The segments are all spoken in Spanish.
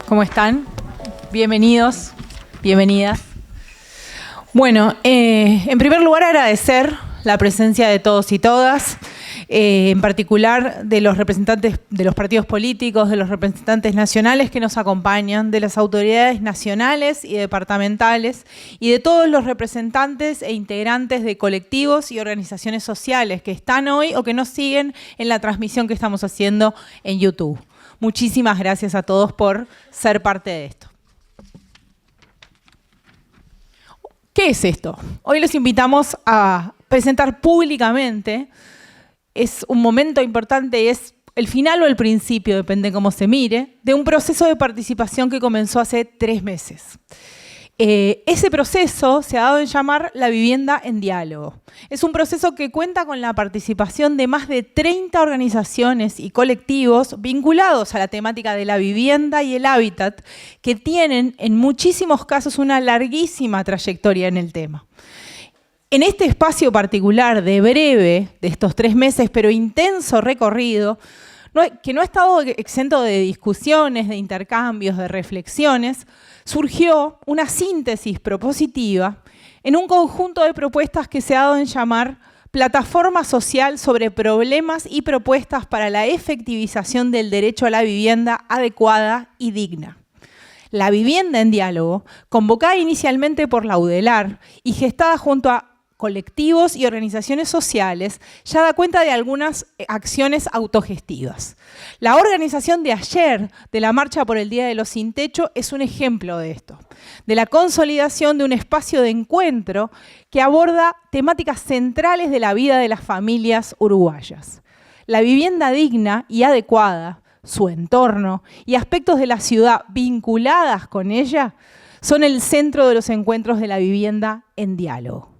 ¿Cómo están? Bienvenidos, bienvenidas. Bueno, en primer lugar agradecer la presencia de todos y todas, en particular de los representantes de los partidos políticos, de los representantes nacionales que nos acompañan, de las autoridades nacionales y departamentales y de todos los representantes e integrantes de colectivos y organizaciones sociales que están hoy o que nos siguen en la transmisión que estamos haciendo en YouTube. Muchísimas gracias a todos por ser parte de esto. ¿Qué es esto? Hoy los invitamos a presentar públicamente. Es un momento importante y es el final o el principio, depende cómo se mire, de un proceso de participación que comenzó hace 3 meses. Ese proceso se ha dado en llamar la vivienda en diálogo. Es un proceso que cuenta con la participación de más de 30 organizaciones y colectivos vinculados a la temática de la vivienda y el hábitat, que tienen en muchísimos casos una larguísima trayectoria en el tema. En este espacio particular de breve, de estos 3 meses, pero intenso recorrido, que no ha estado exento de discusiones, de intercambios, de reflexiones, surgió una síntesis propositiva en un conjunto de propuestas que se ha dado en llamar Plataforma Social sobre problemas y propuestas para la efectivización del derecho a la vivienda adecuada y digna. La vivienda en diálogo, convocada inicialmente por la UDELAR y gestada junto a colectivos y organizaciones sociales, ya da cuenta de algunas acciones autogestivas. La organización de ayer de la Marcha por el Día de los Sin Techo es un ejemplo de esto, de la consolidación de un espacio de encuentro que aborda temáticas centrales de la vida de las familias uruguayas. La vivienda digna y adecuada, su entorno y aspectos de la ciudad vinculadas con ella son el centro de los encuentros de la vivienda en diálogo.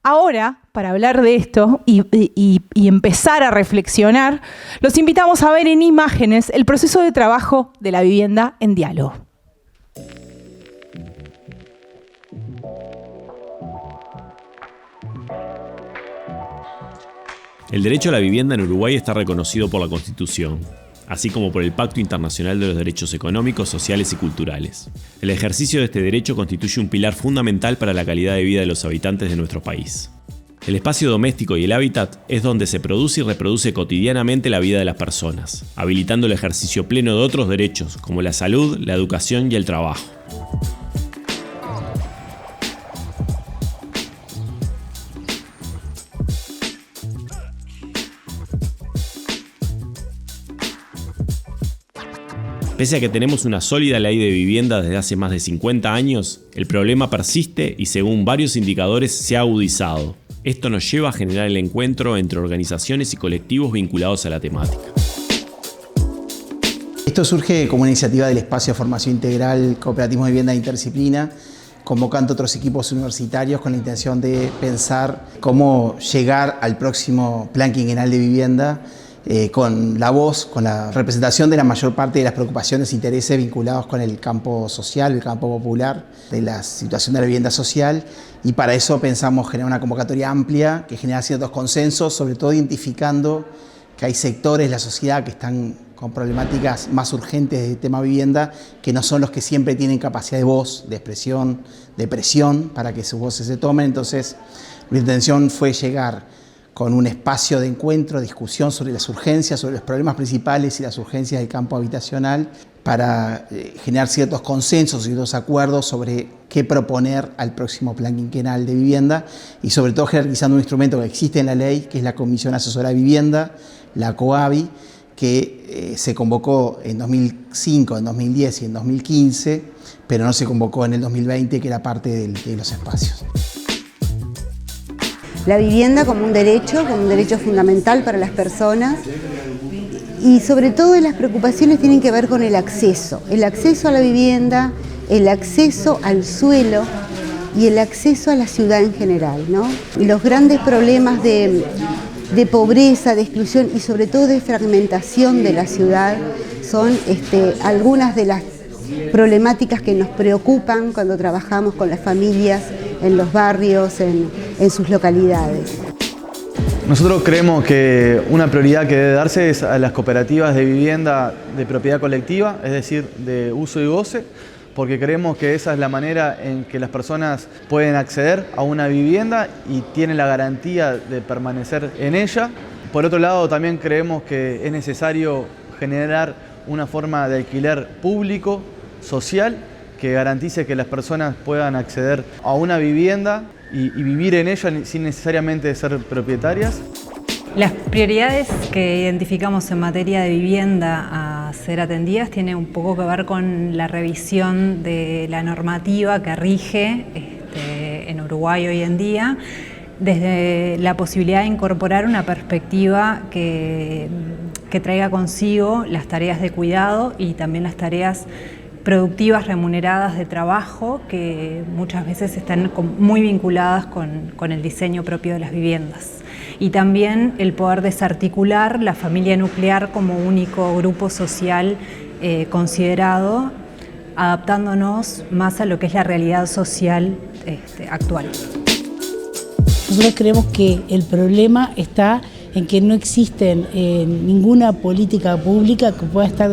Ahora, para hablar de esto y empezar a reflexionar, los invitamos a ver en imágenes el proceso de trabajo de la vivienda en diálogo. El derecho a la vivienda en Uruguay está reconocido por la Constitución, así como por el Pacto Internacional de los Derechos Económicos, Sociales y Culturales. El ejercicio de este derecho constituye un pilar fundamental para la calidad de vida de los habitantes de nuestro país. El espacio doméstico y el hábitat es donde se produce y reproduce cotidianamente la vida de las personas, habilitando el ejercicio pleno de otros derechos, como la salud, la educación y el trabajo. Pese a que tenemos una sólida ley de vivienda desde hace más de 50 años, el problema persiste y según varios indicadores se ha agudizado. Esto nos lleva a generar el encuentro entre organizaciones y colectivos vinculados a la temática. Esto surge como una iniciativa del Espacio de Formación Integral Cooperativismo de Vivienda e Interdisciplina, convocando otros equipos universitarios con la intención de pensar cómo llegar al próximo Plan Quinquenal de Vivienda con la voz, con la representación de la mayor parte de las preocupaciones e intereses vinculados con el campo social, el campo popular, de la situación de la vivienda social, y para eso pensamos generar una convocatoria amplia que genera ciertos consensos, sobre todo identificando que hay sectores de la sociedad que están con problemáticas más urgentes del tema vivienda, que no son los que siempre tienen capacidad de voz, de expresión, de presión para que sus voces se tomen. Entonces, la intención fue llegar con un espacio de encuentro, discusión sobre las urgencias, sobre los problemas principales y las urgencias del campo habitacional, para generar ciertos consensos y ciertos acuerdos sobre qué proponer al próximo Plan Quinquenal de Vivienda y sobre todo jerarquizando un instrumento que existe en la ley, que es la Comisión Asesora de Vivienda, la COAVI, que se convocó en 2005, en 2010 y en 2015, pero no se convocó en el 2020, que era parte de los espacios. La vivienda como un derecho fundamental para las personas, y sobre todo las preocupaciones tienen que ver con el acceso a la vivienda, el acceso al suelo y el acceso a la ciudad en general, ¿no? Y los grandes problemas de pobreza, de exclusión y sobre todo de fragmentación de la ciudad son algunas de las problemáticas que nos preocupan cuando trabajamos con las familias en los barrios, en sus localidades. Nosotros creemos que una prioridad que debe darse es a las cooperativas de vivienda de propiedad colectiva, es decir, de uso y goce, porque creemos que esa es la manera en que las personas pueden acceder a una vivienda y tienen la garantía de permanecer en ella. Por otro lado, también creemos que es necesario generar una forma de alquiler público, social, que garantice que las personas puedan acceder a una vivienda y vivir en ella sin necesariamente ser propietarias. Las prioridades que identificamos en materia de vivienda a ser atendidas tienen un poco que ver con la revisión de la normativa que rige en Uruguay hoy en día, desde la posibilidad de incorporar una perspectiva que traiga consigo las tareas de cuidado y también las tareas productivas remuneradas de trabajo, que muchas veces están muy vinculadas con el diseño propio de las viviendas. Y también el poder desarticular la familia nuclear como único grupo social considerado, adaptándonos más a lo que es la realidad social actual. Nosotros creemos que el problema está en que no existe ninguna política pública que pueda estar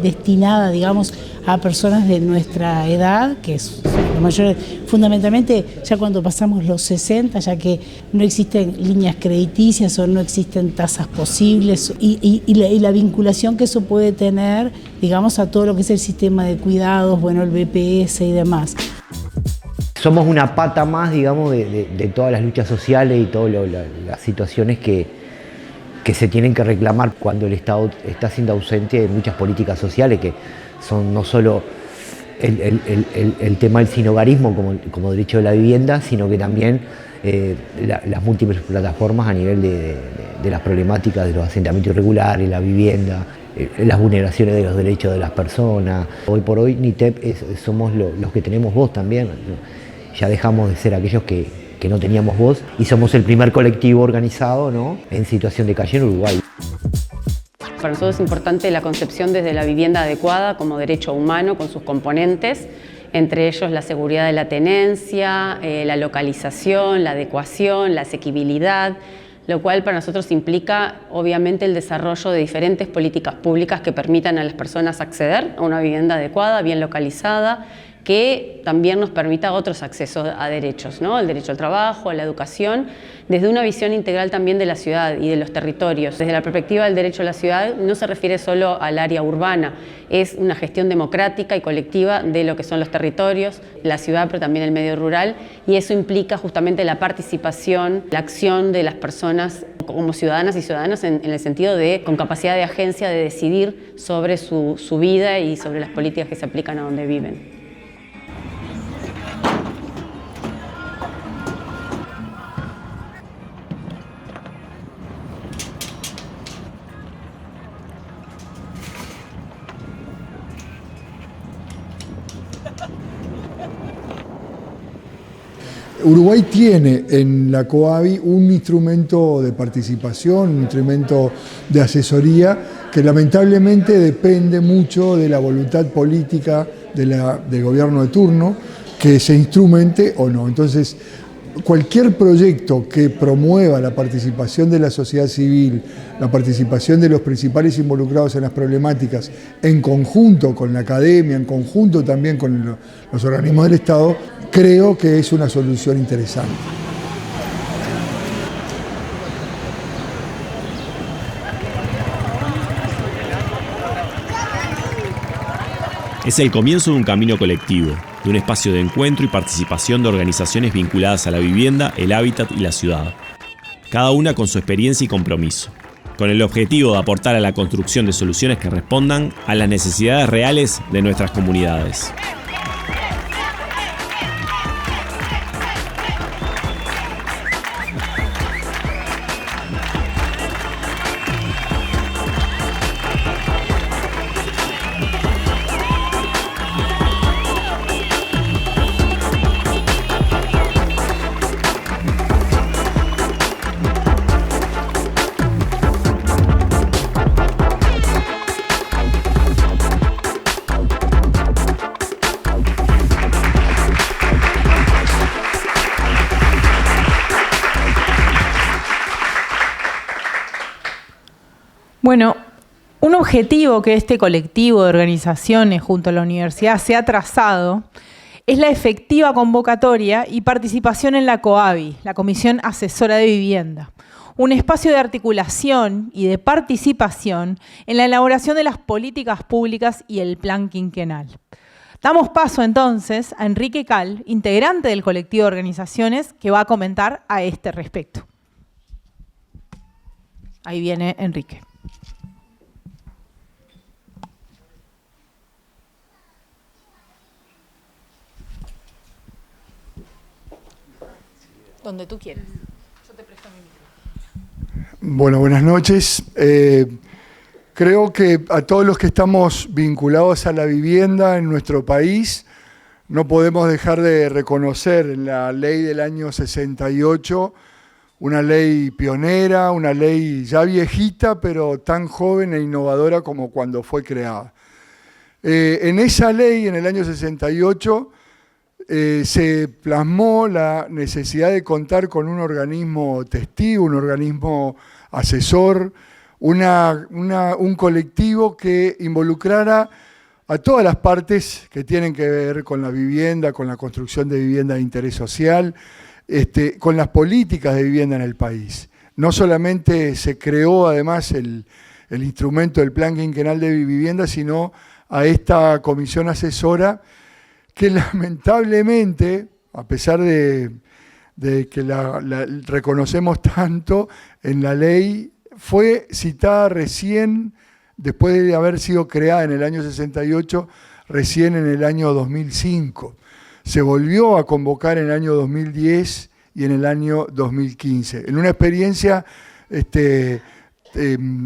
destinada, digamos, a personas de nuestra edad, que es la mayor, fundamentalmente ya cuando pasamos los 60, ya que no existen líneas crediticias o no existen tasas posibles y la vinculación que eso puede tener, digamos, a todo lo que es el sistema de cuidados, bueno, el BPS y demás. Somos una pata más, digamos, de todas las luchas sociales y todas las situaciones que se tienen que reclamar cuando el Estado está siendo ausente de muchas políticas sociales, que son no solo el tema del sinhogarismo como derecho de la vivienda, sino que también las múltiples plataformas a nivel de las problemáticas de los asentamientos irregulares, la vivienda, las vulneraciones de los derechos de las personas. Hoy por hoy NITEP somos los que tenemos voz también. Ya dejamos de ser aquellos que no teníamos voz y somos el primer colectivo organizado, ¿no?, en situación de calle en Uruguay. Para nosotros es importante la concepción desde la vivienda adecuada como derecho humano con sus componentes, entre ellos la seguridad de la tenencia, la localización, la adecuación, la asequibilidad, lo cual para nosotros implica obviamente el desarrollo de diferentes políticas públicas que permitan a las personas acceder a una vivienda adecuada, bien localizada, que también nos permita otros accesos a derechos, ¿no? El derecho al trabajo, a la educación, desde una visión integral también de la ciudad y de los territorios. Desde la perspectiva del derecho a la ciudad no se refiere solo al área urbana, es una gestión democrática y colectiva de lo que son los territorios, la ciudad, pero también el medio rural, y eso implica justamente la participación, la acción de las personas como ciudadanas y ciudadanos en el sentido de con capacidad de agencia de decidir sobre su vida y sobre las políticas que se aplican a donde viven. Uruguay tiene en la COABI un instrumento de participación, un instrumento de asesoría que lamentablemente depende mucho de la voluntad política del gobierno de turno, que se instrumente o no. Entonces, cualquier proyecto que promueva la participación de la sociedad civil, la participación de los principales involucrados en las problemáticas, en conjunto con la academia, en conjunto también con los organismos del Estado, creo que es una solución interesante. Es el comienzo de un camino colectivo, de un espacio de encuentro y participación de organizaciones vinculadas a la vivienda, el hábitat y la ciudad. Cada una con su experiencia y compromiso, con el objetivo de aportar a la construcción de soluciones que respondan a las necesidades reales de nuestras comunidades. Bueno, un objetivo que este colectivo de organizaciones junto a la universidad se ha trazado es la efectiva convocatoria y participación en la COAVI, la Comisión Asesora de Vivienda, un espacio de articulación y de participación en la elaboración de las políticas públicas y el plan quinquenal. Damos paso entonces a Enrique Cal, integrante del colectivo de organizaciones, que va a comentar a este respecto. Ahí viene Enrique. Donde tú quieras. Yo te presto mi micrófono. Bueno, buenas noches. Creo que a todos los que estamos vinculados a la vivienda en nuestro país, no podemos dejar de reconocer en la ley del año 68, una ley pionera, una ley ya viejita, pero tan joven e innovadora como cuando fue creada. En esa ley, en el año 68, se plasmó la necesidad de contar con un organismo testigo, un organismo asesor, un colectivo que involucrara a todas las partes que tienen que ver con la vivienda, con la construcción de vivienda de interés social, con las políticas de vivienda en el país. No solamente se creó además el instrumento del Plan Quinquenal de Vivienda, sino a esta comisión asesora que lamentablemente, a pesar de que la reconocemos tanto en la ley, fue citada recién, después de haber sido creada en el año 68, recién en el año 2005. Se volvió a convocar en el año 2010 y en el año 2015. En una experiencia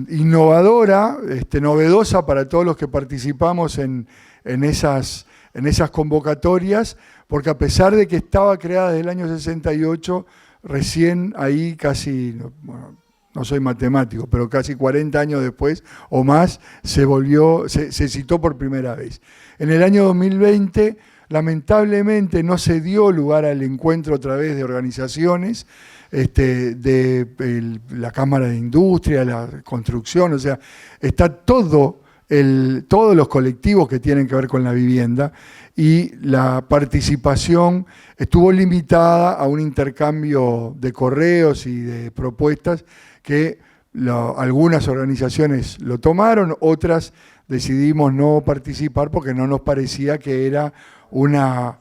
innovadora, novedosa para todos los que participamos en esas convocatorias, porque a pesar de que estaba creada desde el año 68, recién ahí casi, bueno, no soy matemático, pero casi 40 años después o más, se citó por primera vez. En el año 2020, lamentablemente, no se dio lugar al encuentro otra vez de organizaciones, de la Cámara de Industria, la construcción, o sea, está todos los colectivos que tienen que ver con la vivienda, y la participación estuvo limitada a un intercambio de correos y de propuestas que algunas organizaciones lo tomaron, otras decidimos no participar porque no nos parecía que era una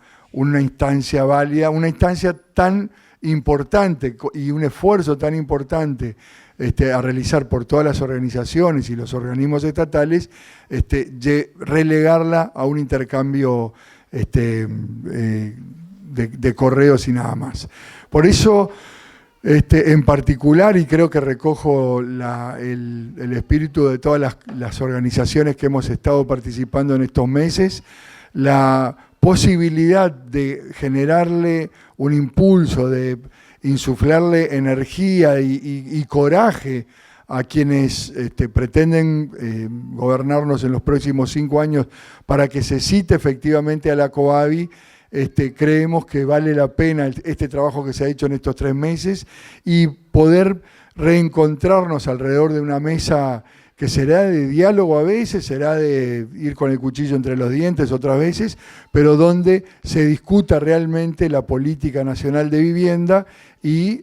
instancia válida, una instancia tan importante y un esfuerzo tan importante a realizar por todas las organizaciones y los organismos estatales, relegarla a un intercambio de correos y nada más. Por eso, en particular, y creo que recojo el espíritu de todas las organizaciones que hemos estado participando en estos meses, la posibilidad de generarle un impulso, de insuflarle energía y coraje a quienes pretenden gobernarnos en los próximos 5 años para que se cite efectivamente a la COAVI, creemos que vale la pena este trabajo que se ha hecho en estos 3 meses y poder reencontrarnos alrededor de una mesa que será de diálogo a veces, será de ir con el cuchillo entre los dientes otras veces, pero donde se discuta realmente la política nacional de vivienda y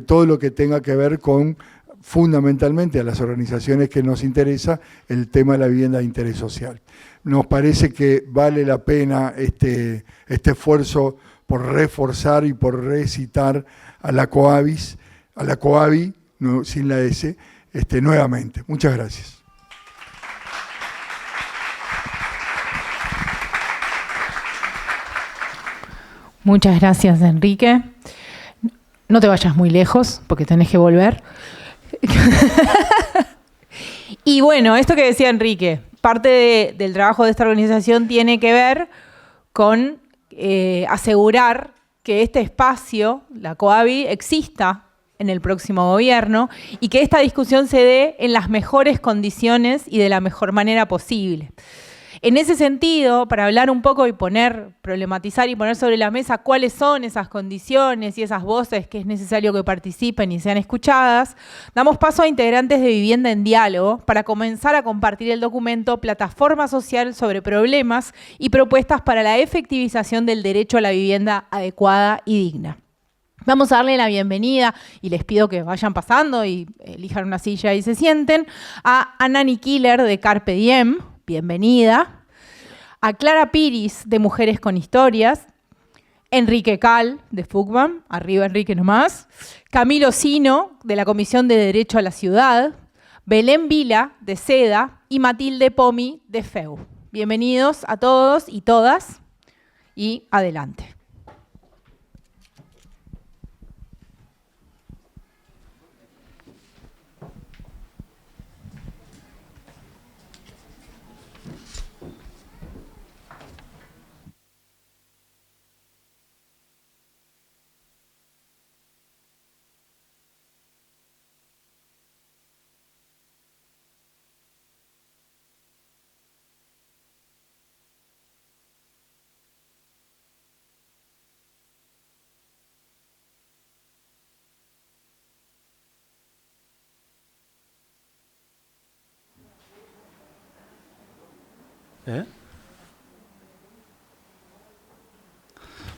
todo lo que tenga que ver con, fundamentalmente a las organizaciones que nos interesa, el tema de la vivienda de interés social. Nos parece que vale la pena este esfuerzo por reforzar y por recitar a la COAVI, no, sin la S, nuevamente. Muchas gracias. Muchas gracias, Enrique. No te vayas muy lejos, porque tenés que volver. Y bueno, esto que decía Enrique, parte del trabajo de esta organización tiene que ver con asegurar que este espacio, la COAVI, exista en el próximo gobierno y que esta discusión se dé en las mejores condiciones y de la mejor manera posible. En ese sentido, para hablar un poco y problematizar y poner sobre la mesa cuáles son esas condiciones y esas voces que es necesario que participen y sean escuchadas, damos paso a integrantes de Vivienda en Diálogo para comenzar a compartir el documento Plataforma Social sobre problemas y propuestas para la efectivización del derecho a la vivienda adecuada y digna. Vamos a darle la bienvenida, y les pido que vayan pasando y elijan una silla y se sienten, a Anani Killer de Carpe Diem, bienvenida, a Clara Piris de Mujeres con Historias, Enrique Cal de FUCBAM, arriba Enrique nomás, Camilo Sino de la Comisión de Derecho a la Ciudad, Belén Vila de SEDA y Matilde Pomi de FEU. Bienvenidos a todos y todas y adelante.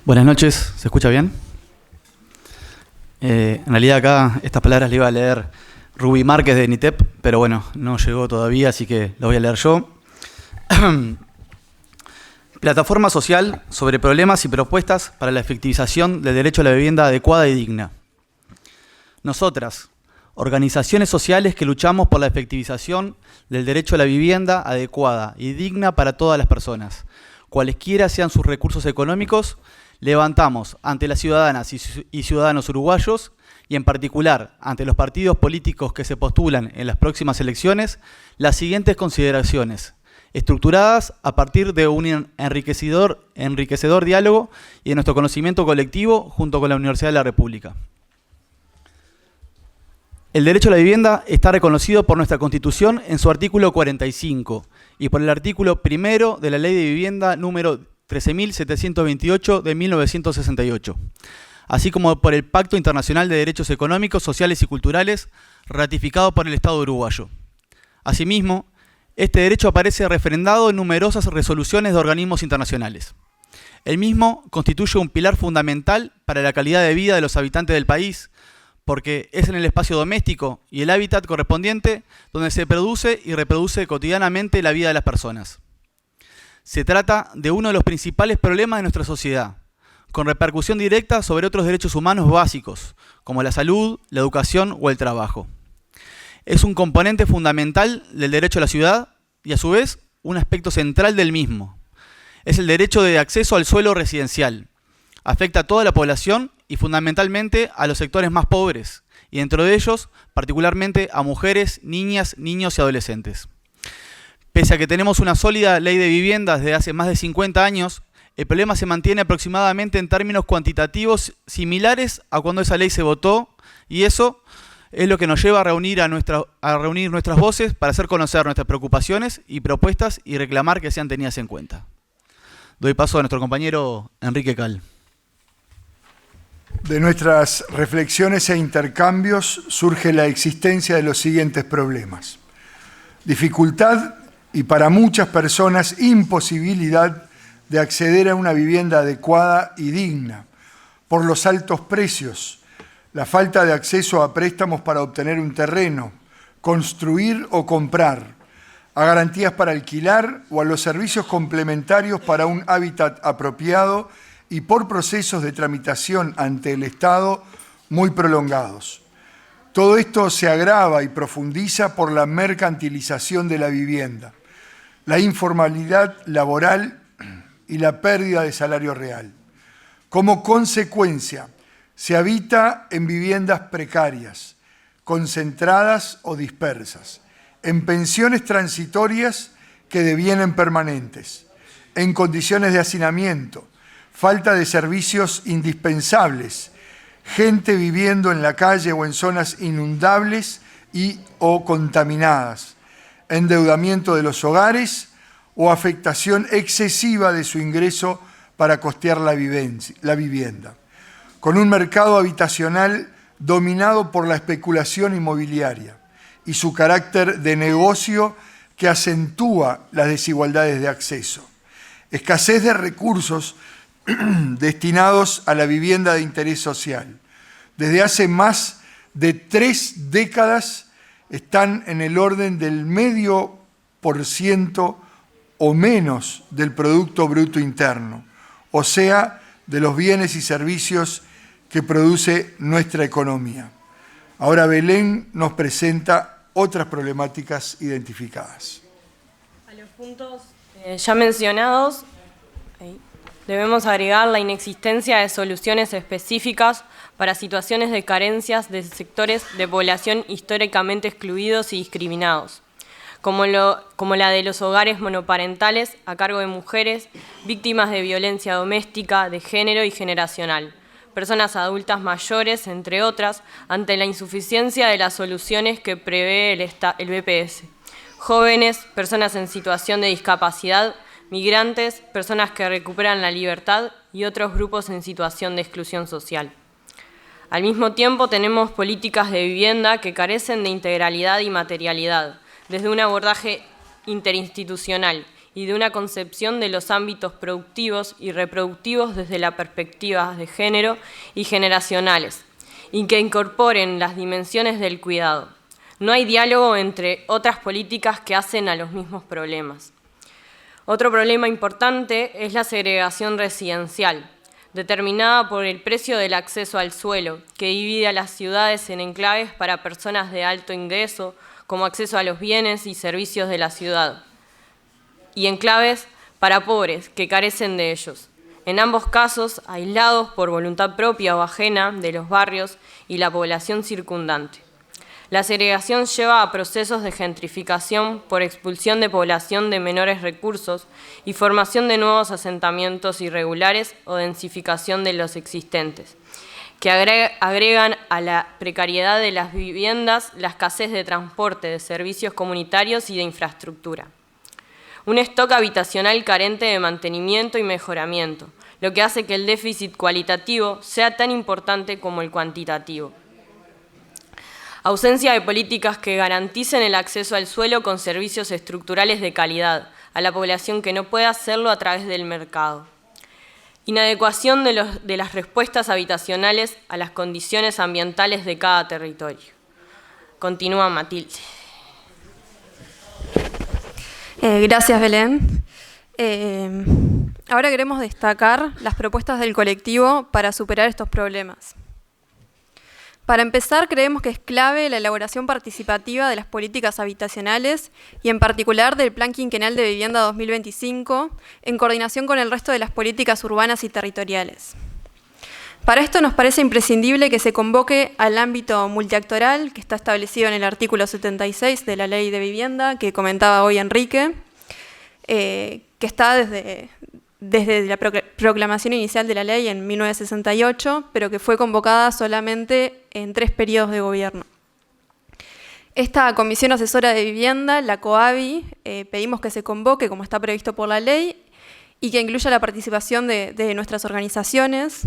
Buenas noches, ¿se escucha bien? En realidad acá estas palabras le iba a leer Rubí Márquez de NITEP, pero bueno, no llegó todavía, así que lo voy a leer yo. Plataforma social sobre problemas y propuestas para la efectivización del derecho a la vivienda adecuada y digna. Nosotras, organizaciones sociales que luchamos por la efectivización del derecho a la vivienda adecuada y digna para todas las personas, cualesquiera sean sus recursos económicos, levantamos ante las ciudadanas y ciudadanos uruguayos, y en particular ante los partidos políticos que se postulan en las próximas elecciones, las siguientes consideraciones, estructuradas a partir de un enriquecedor diálogo y de nuestro conocimiento colectivo junto con la Universidad de la República. El derecho a la vivienda está reconocido por nuestra Constitución en su artículo 45 y por el artículo 1 de la Ley de Vivienda número 13.728 de 1968, así como por el Pacto Internacional de Derechos Económicos, Sociales y Culturales ratificado por el Estado uruguayo. Asimismo, este derecho aparece refrendado en numerosas resoluciones de organismos internacionales. El mismo constituye un pilar fundamental para la calidad de vida de los habitantes del país, porque es en el espacio doméstico y el hábitat correspondiente donde se produce y reproduce cotidianamente la vida de las personas. Se trata de uno de los principales problemas de nuestra sociedad, con repercusión directa sobre otros derechos humanos básicos, como la salud, la educación o el trabajo. Es un componente fundamental del derecho a la ciudad y, a su vez, un aspecto central del mismo. Es el derecho de acceso al suelo residencial. Afecta a toda la población y fundamentalmente a los sectores más pobres, y dentro de ellos, particularmente a mujeres, niñas, niños y adolescentes. Pese a que tenemos una sólida ley de vivienda desde hace más de 50 años, el problema se mantiene aproximadamente en términos cuantitativos similares a cuando esa ley se votó, y eso es lo que nos lleva a reunir nuestras voces para hacer conocer nuestras preocupaciones y propuestas y reclamar que sean tenidas en cuenta. Doy paso a nuestro compañero Enrique Cal. De nuestras reflexiones e intercambios surge la existencia de los siguientes problemas. Dificultad y para muchas personas imposibilidad de acceder a una vivienda adecuada y digna por los altos precios, la falta de acceso a préstamos para obtener un terreno, construir o comprar, a garantías para alquilar o a los servicios complementarios para un hábitat apropiado y por procesos de tramitación ante el Estado muy prolongados. Todo esto se agrava y profundiza por la mercantilización de la vivienda, la informalidad laboral y la pérdida de salario real. Como consecuencia, se habita en viviendas precarias, concentradas o dispersas, en pensiones transitorias que devienen permanentes, en condiciones de hacinamiento, falta de servicios indispensables, gente viviendo en la calle o en zonas inundables y o contaminadas, endeudamiento de los hogares o afectación excesiva de su ingreso para costear la vivienda, con un mercado habitacional dominado por la especulación inmobiliaria y su carácter de negocio que acentúa las desigualdades de acceso, escasez de recursos destinados a la vivienda de interés social. Desde hace más de 3 décadas están en el orden del 0,5% o menos del Producto Bruto Interno, o sea, de los bienes y servicios que produce nuestra economía. Ahora Belén nos presenta otras problemáticas identificadas. A los puntos ya mencionados, debemos agregar la inexistencia de soluciones específicas para situaciones de carencias de sectores de población históricamente excluidos y discriminados, como la de los hogares monoparentales a cargo de mujeres, víctimas de violencia doméstica, de género y generacional, personas adultas mayores, entre otras, ante la insuficiencia de las soluciones que prevé el BPS, jóvenes, personas en situación de discapacidad, migrantes, personas que recuperan la libertad y otros grupos en situación de exclusión social. Al mismo tiempo, tenemos políticas de vivienda que carecen de integralidad y materialidad, desde un abordaje interinstitucional y de una concepción de los ámbitos productivos y reproductivos desde la perspectiva de género y generacionales, y que incorporen las dimensiones del cuidado. No hay diálogo entre otras políticas que hacen a los mismos problemas. Otro problema importante es la segregación residencial, determinada por el precio del acceso al suelo, que divide a las ciudades en enclaves para personas de alto ingreso, como acceso a los bienes y servicios de la ciudad, y enclaves para pobres que carecen de ellos, en ambos casos aislados por voluntad propia o ajena de los barrios y la población circundante. La segregación lleva a procesos de gentrificación por expulsión de población de menores recursos y formación de nuevos asentamientos irregulares o densificación de los existentes, que agregan a la precariedad de las viviendas la escasez de transporte, de servicios comunitarios y de infraestructura. Un stock habitacional carente de mantenimiento y mejoramiento, lo que hace que el déficit cualitativo sea tan importante como el cuantitativo. Ausencia de políticas que garanticen el acceso al suelo con servicios estructurales de calidad a la población que no puede hacerlo a través del mercado. Inadecuación de las respuestas habitacionales a las condiciones ambientales de cada territorio. Continúa Matilde. Gracias, Belén. Ahora queremos destacar las propuestas del colectivo para superar estos problemas. Para empezar, creemos que es clave la elaboración participativa de las políticas habitacionales y en particular del Plan Quinquenal de Vivienda 2025, en coordinación con el resto de las políticas urbanas y territoriales. Para esto nos parece imprescindible que se convoque al ámbito multiactoral, que está establecido en el artículo 76 de la Ley de Vivienda, que comentaba hoy Enrique, que está desde la proclamación inicial de la ley en 1968, pero que fue convocada solamente en 3 periodos de gobierno. Esta Comisión Asesora de Vivienda, la COAVI, pedimos que se convoque, como está previsto por la ley, y que incluya la participación de nuestras organizaciones,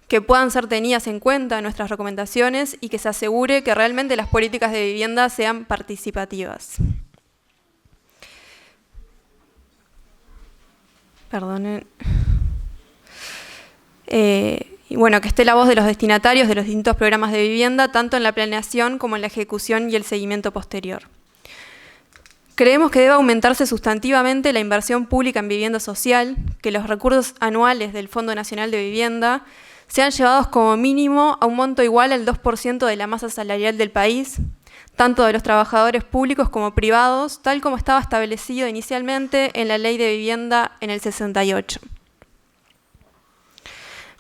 que puedan ser tenidas en cuenta en nuestras recomendaciones y que se asegure que realmente las políticas de vivienda sean participativas. Perdonen. Y bueno, que esté la voz de los destinatarios de los distintos programas de vivienda, tanto en la planeación como en la ejecución y el seguimiento posterior. Creemos que debe aumentarse sustantivamente la inversión pública en vivienda social, que los recursos anuales del Fondo Nacional de Vivienda sean llevados como mínimo a un monto igual al 2% de la masa salarial del país, tanto de los trabajadores públicos como privados, tal como estaba establecido inicialmente en la Ley de Vivienda en el 68.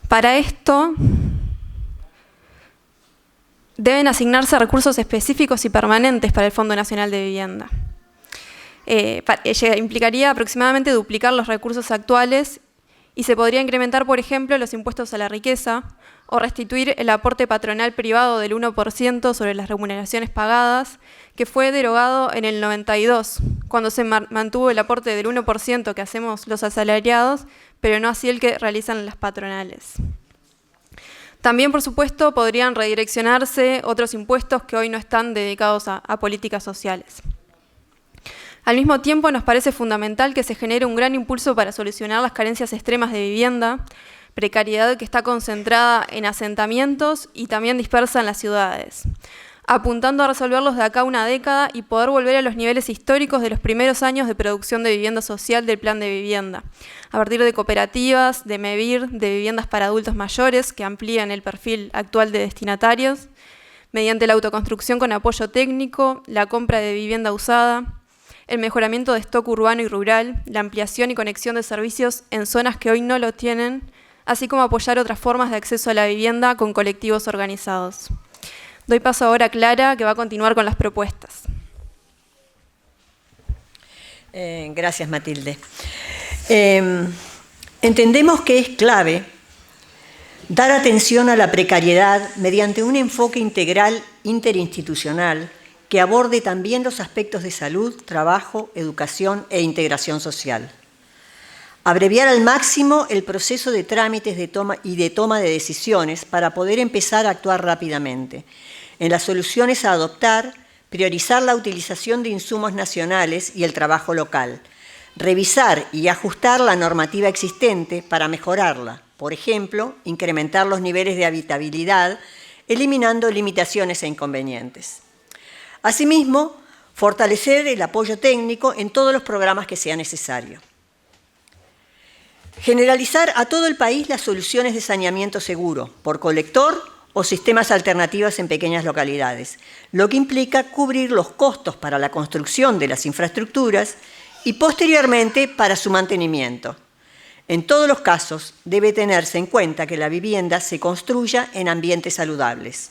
Para esto, deben asignarse recursos específicos y permanentes para el Fondo Nacional de Vivienda. Implicaría aproximadamente duplicar los recursos actuales y se podría incrementar, por ejemplo, los impuestos a la riqueza o restituir el aporte patronal privado del 1% sobre las remuneraciones pagadas, que fue derogado en el 92, cuando se mantuvo el aporte del 1% que hacemos los asalariados, pero no así el que realizan las patronales. También, por supuesto, podrían redireccionarse otros impuestos que hoy no están dedicados a políticas sociales. Al mismo tiempo, nos parece fundamental que se genere un gran impulso para solucionar las carencias extremas de vivienda, precariedad que está concentrada en asentamientos y también dispersa en las ciudades, apuntando a resolverlos de acá a una década y poder volver a los niveles históricos de los primeros años de producción de vivienda social del Plan de Vivienda, a partir de cooperativas, de MEVIR, de viviendas para adultos mayores que amplían el perfil actual de destinatarios, mediante la autoconstrucción con apoyo técnico, la compra de vivienda usada, el mejoramiento de stock urbano y rural, la ampliación y conexión de servicios en zonas que hoy no lo tienen, así como apoyar otras formas de acceso a la vivienda con colectivos organizados. Doy paso ahora a Clara, que va a continuar con las propuestas. Gracias, Matilde. Entendemos que es clave dar atención a la precariedad mediante un enfoque integral interinstitucional que aborde también los aspectos de salud, trabajo, educación e integración social. Abreviar al máximo el proceso de trámites de toma de decisiones para poder empezar a actuar rápidamente. En las soluciones a adoptar, priorizar la utilización de insumos nacionales y el trabajo local. Revisar y ajustar la normativa existente para mejorarla. Por ejemplo, incrementar los niveles de habitabilidad, eliminando limitaciones e inconvenientes. Asimismo, fortalecer el apoyo técnico en todos los programas que sea necesario. Generalizar a todo el país las soluciones de saneamiento seguro, por colector o sistemas alternativos en pequeñas localidades, lo que implica cubrir los costos para la construcción de las infraestructuras y posteriormente para su mantenimiento. En todos los casos, debe tenerse en cuenta que la vivienda se construya en ambientes saludables.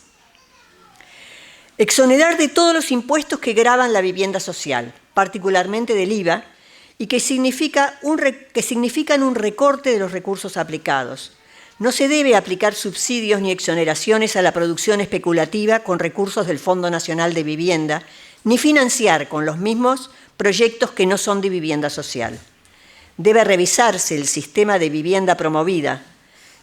Exonerar de todos los impuestos que gravan la vivienda social, particularmente del IVA, y que significan un recorte de los recursos aplicados. No se debe aplicar subsidios ni exoneraciones a la producción especulativa con recursos del Fondo Nacional de Vivienda, ni financiar con los mismos proyectos que no son de vivienda social. Debe revisarse el sistema de vivienda promovida,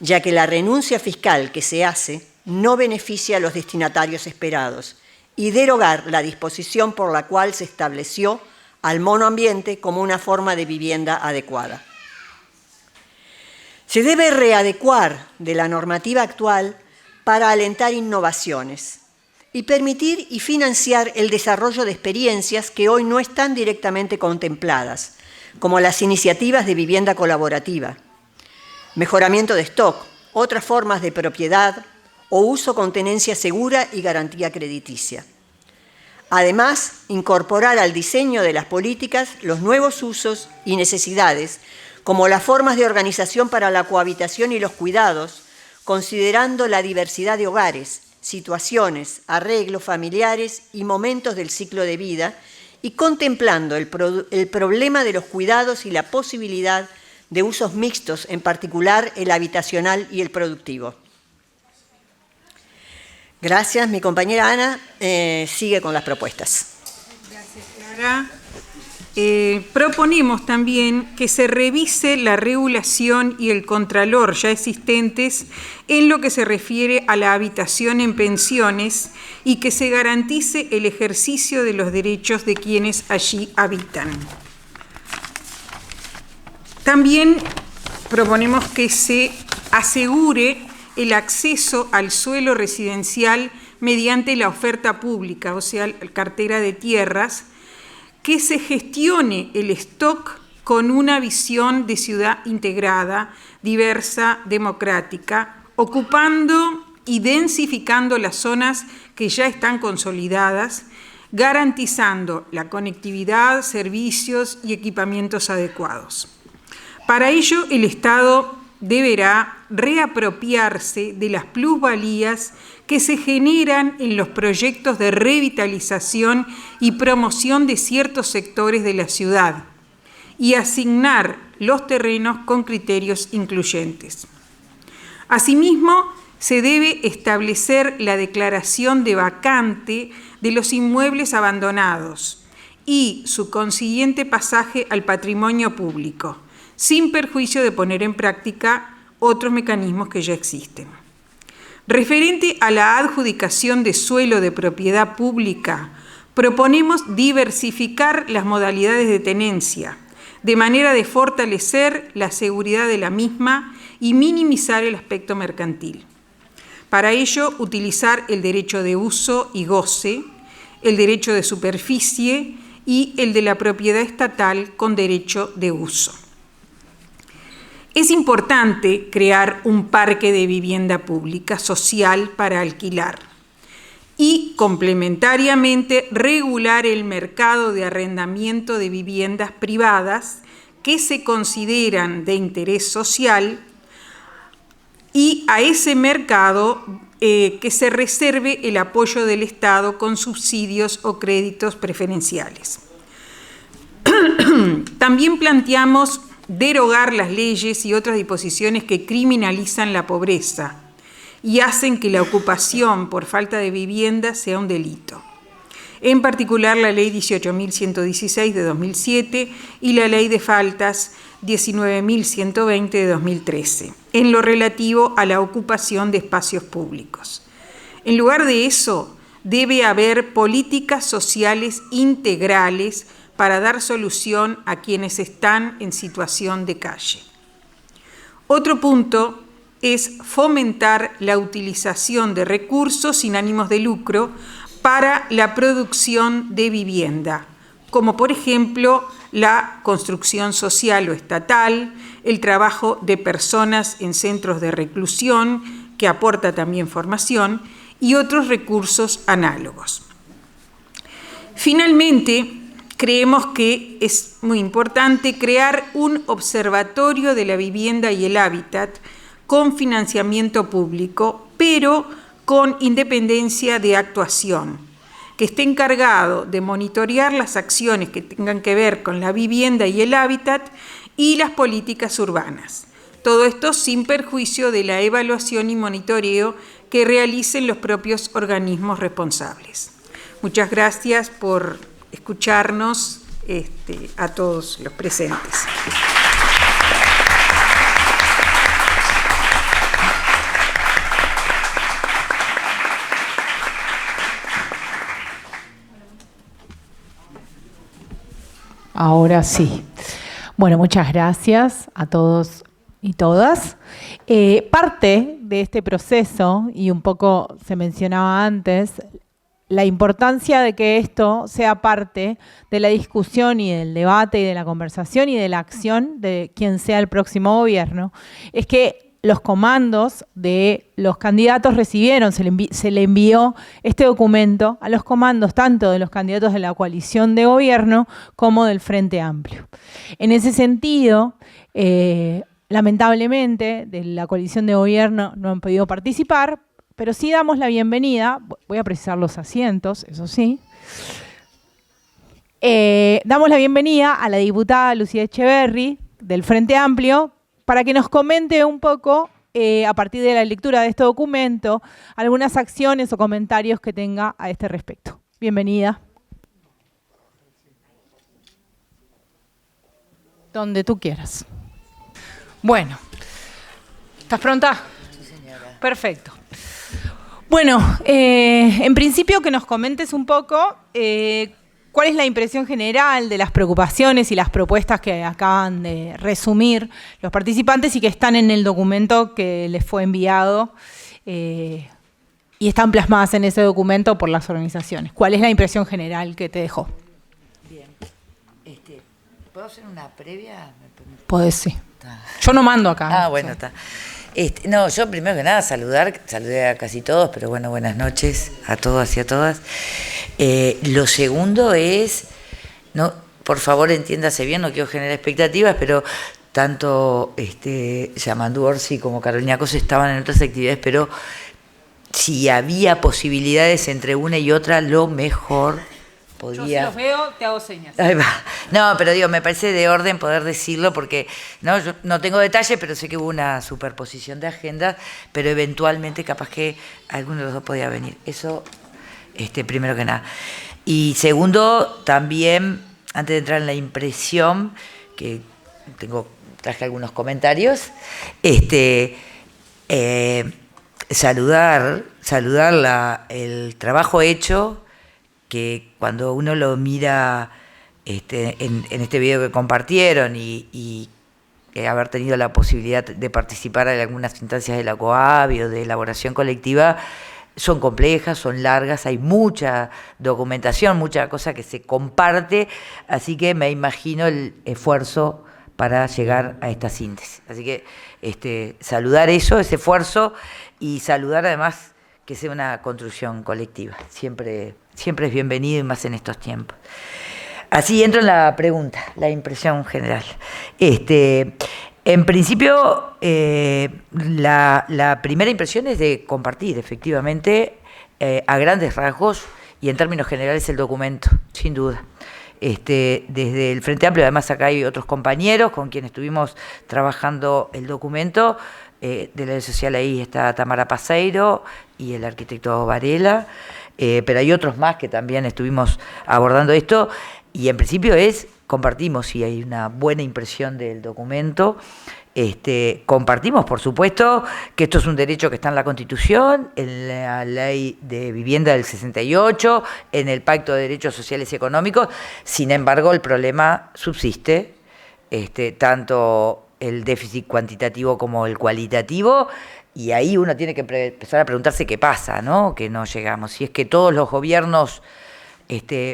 ya que la renuncia fiscal que se hace no beneficia a los destinatarios esperados, y derogar la disposición por la cual se estableció al monoambiente como una forma de vivienda adecuada. Se debe readecuar de la normativa actual para alentar innovaciones y permitir y financiar el desarrollo de experiencias que hoy no están directamente contempladas, como las iniciativas de vivienda colaborativa, mejoramiento de stock, otras formas de propiedad o uso con tenencia segura y garantía crediticia. Además, incorporar al diseño de las políticas los nuevos usos y necesidades, como las formas de organización para la cohabitación y los cuidados, considerando la diversidad de hogares, situaciones, arreglos familiares y momentos del ciclo de vida, y contemplando el problema de los cuidados y la posibilidad de usos mixtos, en particular el habitacional y el productivo. Gracias. Mi compañera Ana sigue con las propuestas. Gracias, Clara. Proponemos también que se revise la regulación y el contralor ya existentes en lo que se refiere a la habitación en pensiones y que se garantice el ejercicio de los derechos de quienes allí habitan. También proponemos que se asegure el acceso al suelo residencial mediante la oferta pública, o sea, la cartera de tierras, que se gestione el stock con una visión de ciudad integrada, diversa, democrática, ocupando y densificando las zonas que ya están consolidadas, garantizando la conectividad, servicios y equipamientos adecuados. Para ello, el Estado deberá reapropiarse de las plusvalías que se generan en los proyectos de revitalización y promoción de ciertos sectores de la ciudad y asignar los terrenos con criterios incluyentes. Asimismo, se debe establecer la declaración de vacante de los inmuebles abandonados y su consiguiente pasaje al patrimonio público, sin perjuicio de poner en práctica otros mecanismos que ya existen. Referente a la adjudicación de suelo de propiedad pública, proponemos diversificar las modalidades de tenencia, de manera de fortalecer la seguridad de la misma y minimizar el aspecto mercantil. Para ello, utilizar el derecho de uso y goce, el derecho de superficie y el de la propiedad estatal con derecho de uso. Es importante crear un parque de vivienda pública social para alquilar y, complementariamente, regular el mercado de arrendamiento de viviendas privadas que se consideran de interés social y a ese mercado que se reserve el apoyo del Estado con subsidios o créditos preferenciales. También planteamos derogar las leyes y otras disposiciones que criminalizan la pobreza y hacen que la ocupación por falta de vivienda sea un delito. En particular, la Ley 18.116 de 2007 y la Ley de Faltas 19.120 de 2013, en lo relativo a la ocupación de espacios públicos. En lugar de eso, debe haber políticas sociales integrales para dar solución a quienes están en situación de calle. Otro punto es fomentar la utilización de recursos sin ánimos de lucro para la producción de vivienda, como por ejemplo la construcción social o estatal, el trabajo de personas en centros de reclusión, que aporta también formación, y otros recursos análogos. Finalmente, creemos que es muy importante crear un observatorio de la vivienda y el hábitat con financiamiento público, pero con independencia de actuación, que esté encargado de monitorear las acciones que tengan que ver con la vivienda y el hábitat y las políticas urbanas. Todo esto sin perjuicio de la evaluación y monitoreo que realicen los propios organismos responsables. Muchas gracias por escucharnos a todos los presentes. Ahora sí. Bueno, muchas gracias a todos y todas. Parte de este proceso, y un poco se mencionaba antes, la importancia de que esto sea parte de la discusión y del debate y de la conversación y de la acción de quien sea el próximo gobierno, es que los comandos de los candidatos recibieron, se le envió este documento a los comandos tanto de los candidatos de la coalición de gobierno como del Frente Amplio. En ese sentido, lamentablemente, de la coalición de gobierno no han podido participar, pero sí damos la bienvenida, voy a precisar los asientos, eso sí. Damos la bienvenida a la diputada Lucía Echeverri del Frente Amplio para que nos comente un poco, a partir de la lectura de este documento, algunas acciones o comentarios que tenga a este respecto. Bienvenida. Donde tú quieras. Bueno, ¿estás pronta? Sí, señora. Perfecto. Bueno, en principio que nos comentes un poco cuál es la impresión general de las preocupaciones y las propuestas que acaban de resumir los participantes y que están en el documento que les fue enviado y están plasmadas en ese documento por las organizaciones. ¿Cuál es la impresión general que te dejó? Bien. ¿Puedo hacer una previa? Podés, sí. Yo no mando acá. Ah, bueno, está. No, yo primero que nada saludé a casi todos, pero bueno, buenas noches a todas y a todas. Lo segundo es, no, por favor entiéndase bien, no quiero generar expectativas, pero tanto Yamandu Orsi como Carolina Cos estaban en otras actividades, pero si había posibilidades entre una y otra, lo mejor podía... Yo si los veo, te hago señas. Ahí va. No, pero digo, me parece de orden poder decirlo porque no, yo no tengo detalle, pero sé que hubo una superposición de agendas, pero eventualmente capaz que alguno de los dos podía venir. Eso, primero que nada. Y segundo, también, antes de entrar en la impresión, que traje algunos comentarios, saludar el trabajo hecho, que cuando uno lo mira en este video que compartieron y haber tenido la posibilidad de participar en algunas instancias de la COABI o de elaboración colectiva, son complejas, son largas, hay mucha documentación, mucha cosa que se comparte, así que me imagino el esfuerzo para llegar a esta síntesis. Así que saludar ese esfuerzo, y saludar además que sea una construcción colectiva. Siempre es bienvenido, y más en estos tiempos. Así entro en la pregunta, la impresión general. En principio, la primera impresión es de compartir, efectivamente, a grandes rasgos y en términos generales el documento, sin duda. Desde el Frente Amplio, además acá hay otros compañeros con quienes estuvimos trabajando el documento. De la Ley Social ahí está Tamara Paseiro y el arquitecto Varela, pero hay otros más que también estuvimos abordando esto, y en principio compartimos, y hay una buena impresión del documento. Compartimos, por supuesto, que esto es un derecho que está en la Constitución, en la Ley de Vivienda del 68, en el Pacto de Derechos Sociales y Económicos. Sin embargo, el problema subsiste, tanto el déficit cuantitativo como el cualitativo, y ahí uno tiene que empezar a preguntarse qué pasa, ¿no? Que no llegamos. Si es que todos los gobiernos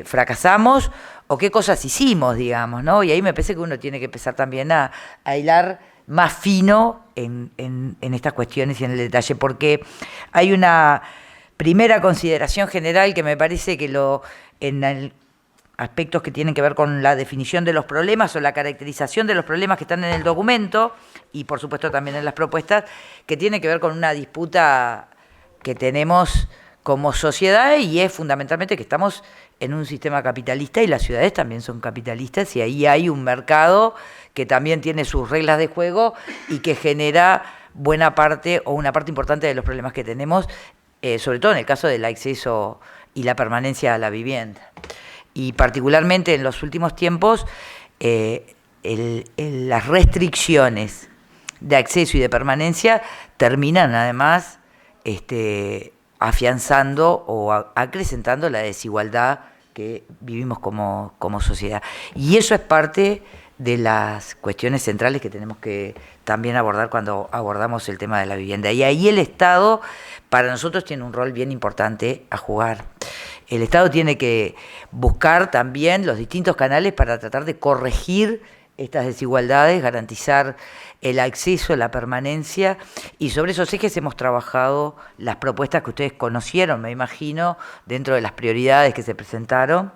fracasamos, o qué cosas hicimos, digamos, ¿no? Y ahí me parece que uno tiene que empezar también a hilar más fino en estas cuestiones y en el detalle, porque hay una primera consideración general que me parece que aspectos que tienen que ver con la definición de los problemas o la caracterización de los problemas que están en el documento, y por supuesto también en las propuestas, que tiene que ver con una disputa que tenemos como sociedad, y es fundamentalmente que estamos en un sistema capitalista y las ciudades también son capitalistas, y ahí hay un mercado que también tiene sus reglas de juego y que genera buena parte o una parte importante de los problemas que tenemos, sobre todo en el caso del acceso y la permanencia a la vivienda. Y particularmente en los últimos tiempos, las restricciones de acceso y de permanencia terminan además afianzando o acrecentando la desigualdad que vivimos como sociedad. Y eso es parte de las cuestiones centrales que tenemos que también abordar cuando abordamos el tema de la vivienda. Y ahí el Estado, para nosotros, tiene un rol bien importante a jugar. El Estado tiene que buscar también los distintos canales para tratar de corregir estas desigualdades, garantizar el acceso, la permanencia, y sobre esos ejes hemos trabajado las propuestas que ustedes conocieron, me imagino, dentro de las prioridades que se presentaron,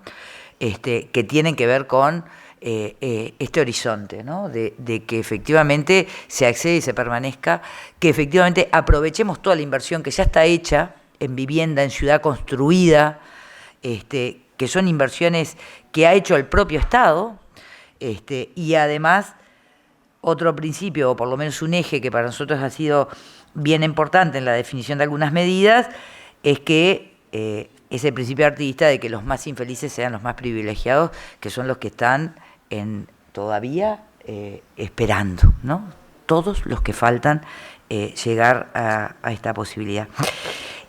que tienen que ver con este horizonte, ¿no? De que efectivamente se accede y se permanezca, que efectivamente aprovechemos toda la inversión que ya está hecha en vivienda, en ciudad construida, que son inversiones que ha hecho el propio Estado, y además otro principio, o por lo menos un eje que para nosotros ha sido bien importante en la definición de algunas medidas, es que es el principio artista de que los más infelices sean los más privilegiados, que son los que están todavía esperando, ¿no? Todos los que faltan llegar a esta posibilidad.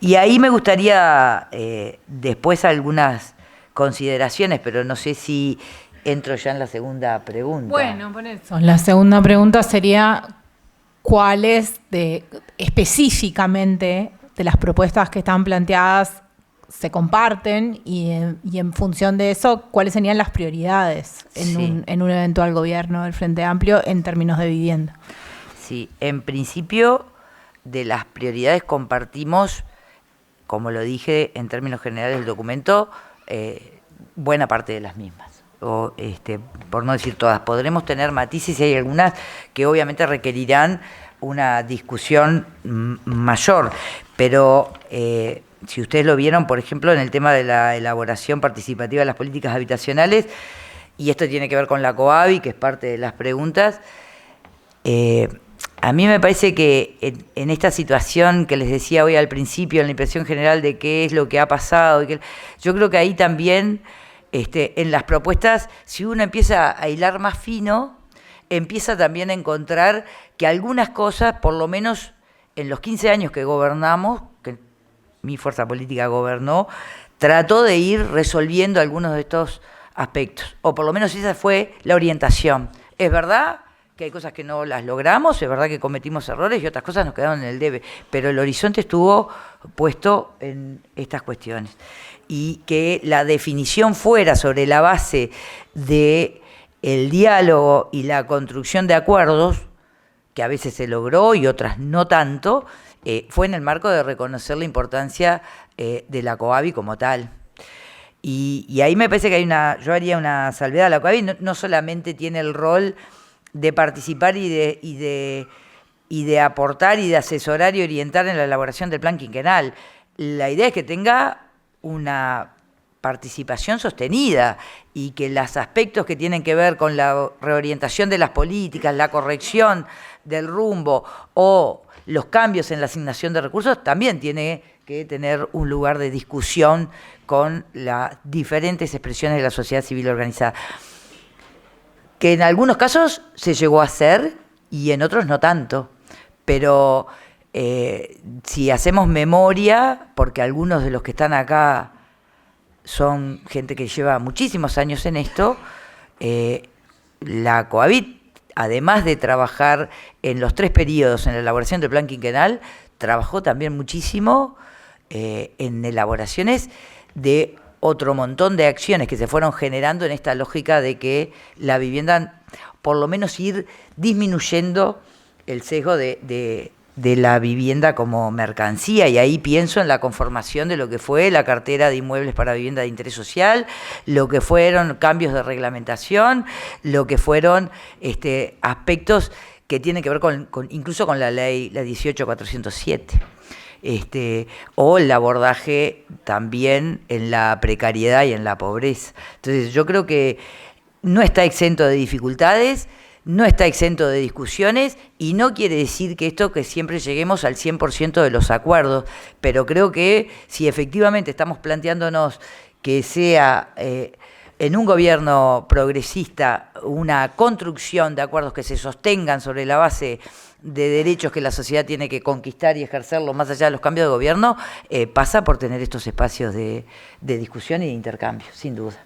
Y ahí me gustaría después algunas consideraciones, pero no sé si entro ya en la segunda pregunta. Bueno, por eso. La segunda pregunta sería, ¿cuáles específicamente de las propuestas que están planteadas se comparten y en función de eso, cuáles serían las prioridades en un eventual gobierno del Frente Amplio en términos de vivienda? Sí, en principio de las prioridades compartimos, como lo dije en términos generales del documento, buena parte de las mismas. O, por no decir todas, podremos tener matices y hay algunas que obviamente requerirán una discusión mayor, pero si ustedes lo vieron, por ejemplo, en el tema de la elaboración participativa de las políticas habitacionales, y esto tiene que ver con la COABI, que es parte de las preguntas, a mí me parece que en esta situación que les decía hoy al principio, en la impresión general de qué es lo que ha pasado, yo creo que ahí también, en las propuestas, si uno empieza a hilar más fino, empieza también a encontrar que algunas cosas, por lo menos en los 15 años que gobernamos, que mi fuerza política gobernó, trató de ir resolviendo algunos de estos aspectos, o por lo menos esa fue la orientación. Es verdad que hay cosas que no las logramos, es verdad que cometimos errores y otras cosas nos quedaron en el debe, pero el horizonte estuvo puesto en estas cuestiones. Y que la definición fuera sobre la base de el diálogo y la construcción de acuerdos, que a veces se logró y otras no tanto, fue en el marco de reconocer la importancia de la COABI como tal. Y ahí me parece que yo haría una salvedad. La COABI no solamente tiene el rol de participar y de aportar y de asesorar y orientar en la elaboración del plan quinquenal. La idea es que tenga una participación sostenida y que los aspectos que tienen que ver con la reorientación de las políticas, la corrección del rumbo o los cambios en la asignación de recursos también tiene que tener un lugar de discusión con las diferentes expresiones de la sociedad civil organizada. Que en algunos casos se llegó a hacer y en otros no tanto, pero si hacemos memoria, porque algunos de los que están acá son gente que lleva muchísimos años en esto, la COABI, además de trabajar en los 3 periodos en la elaboración del plan quinquenal, trabajó también muchísimo en elaboraciones de otro montón de acciones que se fueron generando en esta lógica de que la vivienda, por lo menos ir disminuyendo el sesgo de la vivienda como mercancía, y ahí pienso en la conformación de lo que fue la cartera de inmuebles para vivienda de interés social, lo que fueron cambios de reglamentación, lo que fueron aspectos que tienen que ver incluso con la ley, la 18407. O el abordaje también en la precariedad y en la pobreza. Entonces yo creo que no está exento de dificultades, no está exento de discusiones, y no quiere decir que siempre lleguemos al 100% de los acuerdos, pero creo que si efectivamente estamos planteándonos que sea en un gobierno progresista una construcción de acuerdos que se sostengan sobre la base de derechos que la sociedad tiene que conquistar y ejercerlo más allá de los cambios de gobierno, pasa por tener estos espacios de discusión y de intercambio, sin duda.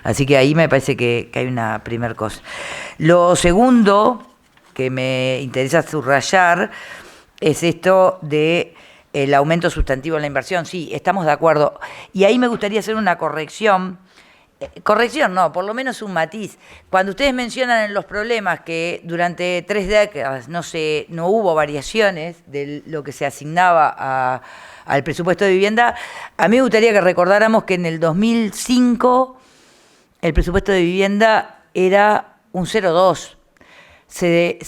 Así que ahí me parece que hay una primera cosa. Lo segundo que me interesa subrayar es esto de el aumento sustantivo en la inversión. Sí, estamos de acuerdo. Y ahí me gustaría hacer una corrección. Corrección no, por lo menos un matiz. Cuando ustedes mencionan en los problemas que durante 3 décadas no hubo variaciones de lo que se asignaba al presupuesto de vivienda, a mí me gustaría que recordáramos que en el 2005 el presupuesto de vivienda era un 0,2. Se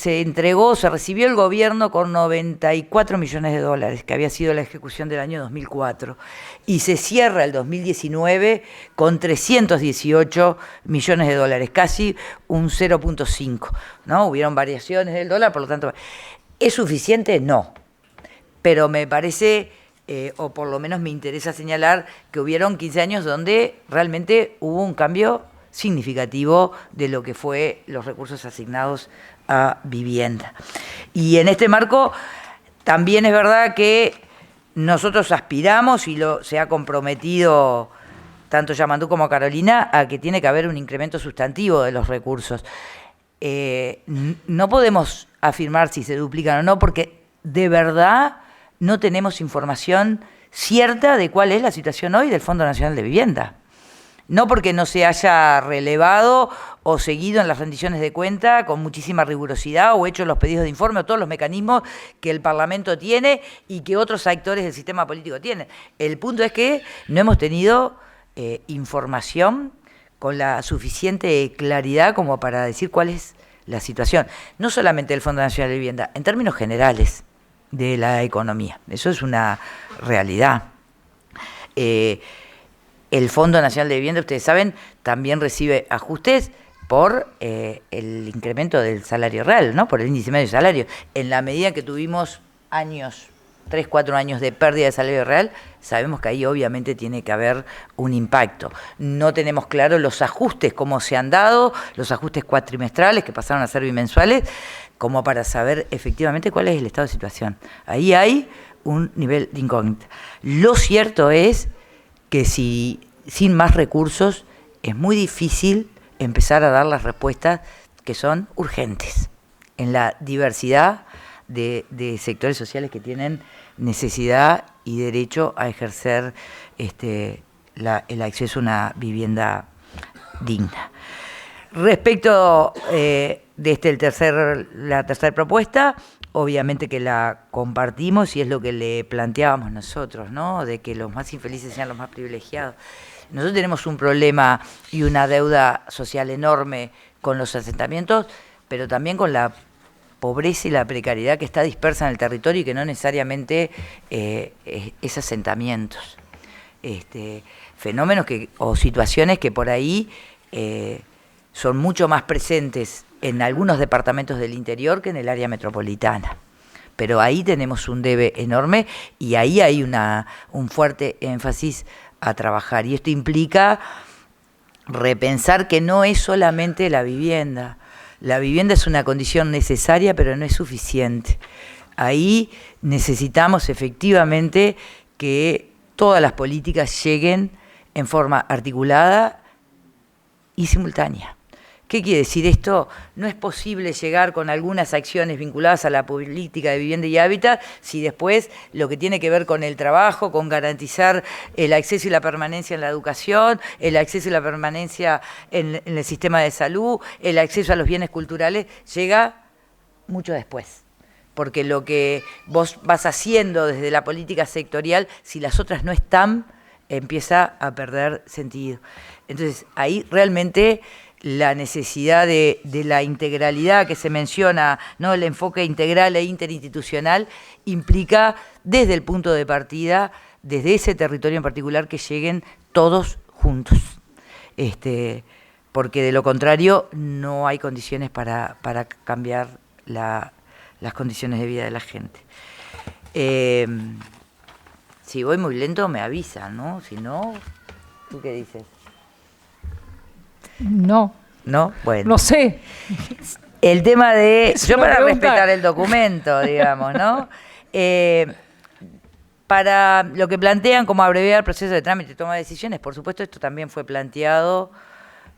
recibió el gobierno con 94 millones de dólares, que había sido la ejecución del año 2004, y se cierra el 2019 con 318 millones de dólares, casi un 0,5, ¿no? Hubieron variaciones del dólar, por lo tanto, ¿es suficiente? No, pero me parece, o por lo menos me interesa señalar que hubieron 15 años donde realmente hubo un cambio significativo de lo que fue los recursos asignados a vivienda. Y en este marco también es verdad que nosotros aspiramos, y se ha comprometido tanto Yamandú como Carolina, a que tiene que haber un incremento sustantivo de los recursos. No podemos afirmar si se duplican o no, porque de verdad no tenemos información cierta de cuál es la situación hoy del Fondo Nacional de Vivienda. No porque no se haya relevado o seguido en las rendiciones de cuenta con muchísima rigurosidad o hecho los pedidos de informe o todos los mecanismos que el Parlamento tiene y que otros actores del sistema político tienen. El punto es que no hemos tenido información con la suficiente claridad como para decir cuál es la situación, no solamente del Fondo Nacional de Vivienda, en términos generales de la economía. Eso es una realidad. El Fondo Nacional de Vivienda, ustedes saben, también recibe ajustes por el incremento del salario real, ¿no? Por el índice medio de salario. En la medida que tuvimos 3, 4 años de pérdida de salario real, sabemos que ahí obviamente tiene que haber un impacto. No tenemos claro los ajustes, cómo se han dado, los ajustes cuatrimestrales que pasaron a ser bimensuales, como para saber efectivamente cuál es el estado de situación. Ahí hay un nivel de incógnita. Lo cierto es que sin más recursos es muy difícil empezar a dar las respuestas que son urgentes en la diversidad de sectores sociales que tienen necesidad y derecho a ejercer el acceso a una vivienda digna. Respecto de la tercera propuesta, obviamente que la compartimos y es lo que le planteábamos nosotros, ¿no? De que los más infelices sean los más privilegiados. Nosotros tenemos un problema y una deuda social enorme con los asentamientos, pero también con la pobreza y la precariedad que está dispersa en el territorio y que no necesariamente es asentamientos. Fenómenos o situaciones que por ahí son mucho más presentes en algunos departamentos del interior que en el área metropolitana. Pero ahí tenemos un debe enorme y ahí hay un fuerte énfasis a trabajar. Y esto implica repensar que no es solamente la vivienda. La vivienda es una condición necesaria, pero no es suficiente. Ahí necesitamos efectivamente que todas las políticas lleguen en forma articulada y simultánea. ¿Qué quiere decir esto? No es posible llegar con algunas acciones vinculadas a la política de vivienda y hábitat si después lo que tiene que ver con el trabajo, con garantizar el acceso y la permanencia en la educación, el acceso y la permanencia en el sistema de salud, el acceso a los bienes culturales, llega mucho después. Porque lo que vos vas haciendo desde la política sectorial, si las otras no están, empieza a perder sentido. Entonces, ahí realmente la necesidad de la integralidad que se menciona, ¿no? El enfoque integral e interinstitucional implica desde el punto de partida, desde ese territorio en particular, que lleguen todos juntos. Porque de lo contrario no hay condiciones para cambiar las condiciones de vida de la gente. Si voy muy lento me avisan, ¿no? Si no, ¿tú qué dices? No. ¿No? Bueno. No sé. El tema de... Es yo una para pregunta. respetar el documento, digamos, ¿no? Para lo que plantean como abreviar el proceso de trámite y toma de decisiones, por supuesto esto también fue planteado,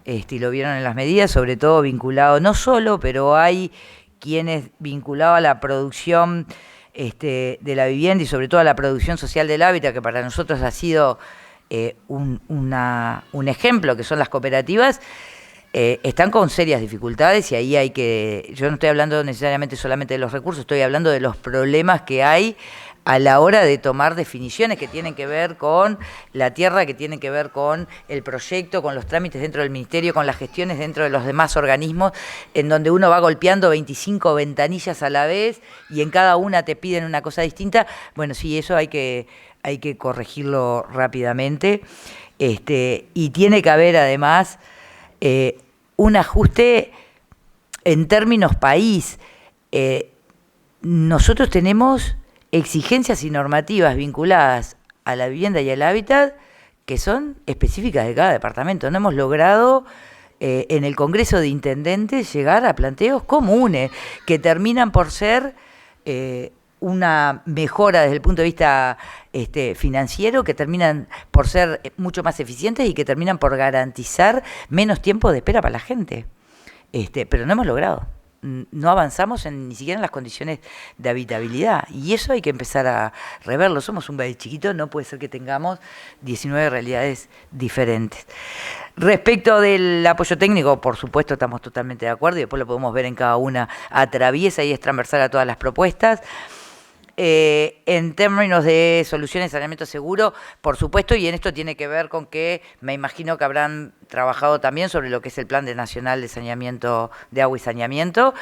y lo vieron en las medidas, sobre todo vinculado, no solo, pero hay quienes vinculados a la producción de la vivienda y sobre todo a la producción social del hábitat, que para nosotros ha sido un ejemplo, que son las cooperativas, están con serias dificultades y ahí hay que... Yo no estoy hablando necesariamente solamente de los recursos, estoy hablando de los problemas que hay a la hora de tomar definiciones que tienen que ver con la tierra, que tienen que ver con el proyecto, con los trámites dentro del ministerio, con las gestiones dentro de los demás organismos, en donde uno va golpeando 25 ventanillas a la vez y en cada una te piden una cosa distinta. Bueno, sí, eso hay que corregirlo rápidamente. Y tiene que haber además un ajuste en términos país. Nosotros tenemos exigencias y normativas vinculadas a la vivienda y al hábitat que son específicas de cada departamento. No hemos logrado en el Congreso de Intendentes llegar a planteos comunes que terminan por ser una mejora desde el punto de vista financiero, que terminan por ser mucho más eficientes y que terminan por garantizar menos tiempo de espera para la gente. Pero no hemos logrado. No avanzamos ni siquiera en las condiciones de habitabilidad. Y eso hay que empezar a reverlo. Somos un país chiquito, no puede ser que tengamos 19 realidades diferentes. Respecto del apoyo técnico, por supuesto, estamos totalmente de acuerdo y después lo podemos ver en cada una. Atraviesa y es transversal a todas las propuestas. En términos de soluciones de saneamiento seguro, por supuesto, y en esto tiene que ver con que me imagino que habrán trabajado también sobre lo que es el Plan Nacional de Saneamiento, de Agua y Saneamiento,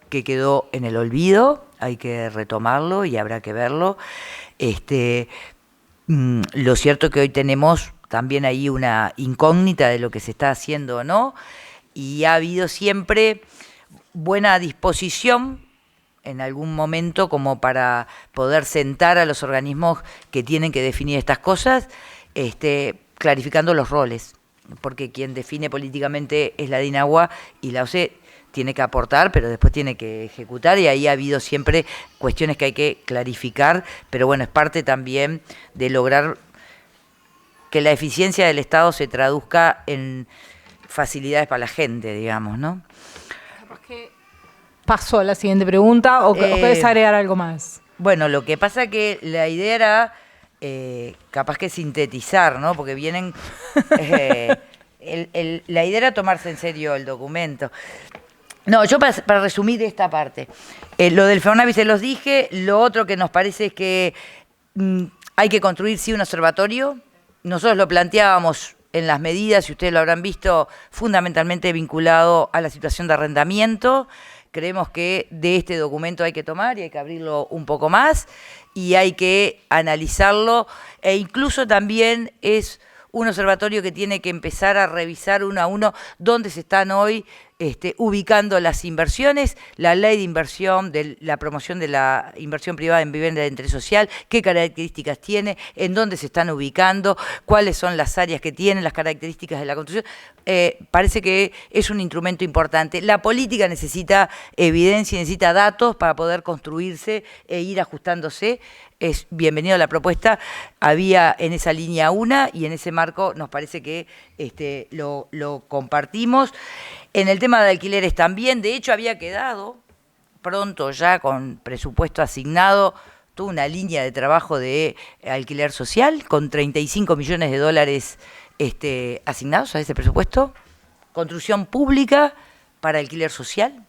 que quedó en el olvido, hay que retomarlo y habrá que verlo. Lo cierto es que hoy tenemos también ahí una incógnita de lo que se está haciendo o no, y ha habido siempre buena disposición en algún momento como para poder sentar a los organismos que tienen que definir estas cosas, clarificando los roles, porque quien define políticamente es la DINAGUA y la OCE tiene que aportar, pero después tiene que ejecutar, y ahí ha habido siempre cuestiones que hay que clarificar, pero bueno, es parte también de lograr que la eficiencia del Estado se traduzca en facilidades para la gente, digamos, ¿no? Capaz que paso a la siguiente pregunta, o puedes agregar algo más. Bueno, lo que pasa que la idea era capaz que sintetizar, ¿no? Porque vienen... la idea era tomarse en serio el documento. No, yo para resumir esta parte, lo del FEONAVI se los dije, lo otro que nos parece es que hay que construir sí un observatorio. Nosotros lo planteábamos en las medidas, y ustedes lo habrán visto, fundamentalmente vinculado a la situación de arrendamiento. Creemos que de este documento hay que tomar y hay que abrirlo un poco más y hay que analizarlo, e incluso también es un observatorio que tiene que empezar a revisar uno a uno dónde se están hoy ubicando las inversiones, la ley de inversión, de la promoción de la inversión privada en vivienda de interés social, qué características tiene, en dónde se están ubicando, cuáles son las áreas que tienen, las características de la construcción. Parece que es un instrumento importante. La política necesita evidencia, necesita datos para poder construirse e ir ajustándose. Es bienvenido a la propuesta. Había en esa línea una, y en ese marco nos parece que lo compartimos. En el tema de alquileres también, de hecho había quedado pronto ya con presupuesto asignado toda una línea de trabajo de alquiler social con 35 millones de dólares asignados a ese presupuesto. Construcción pública para alquiler social.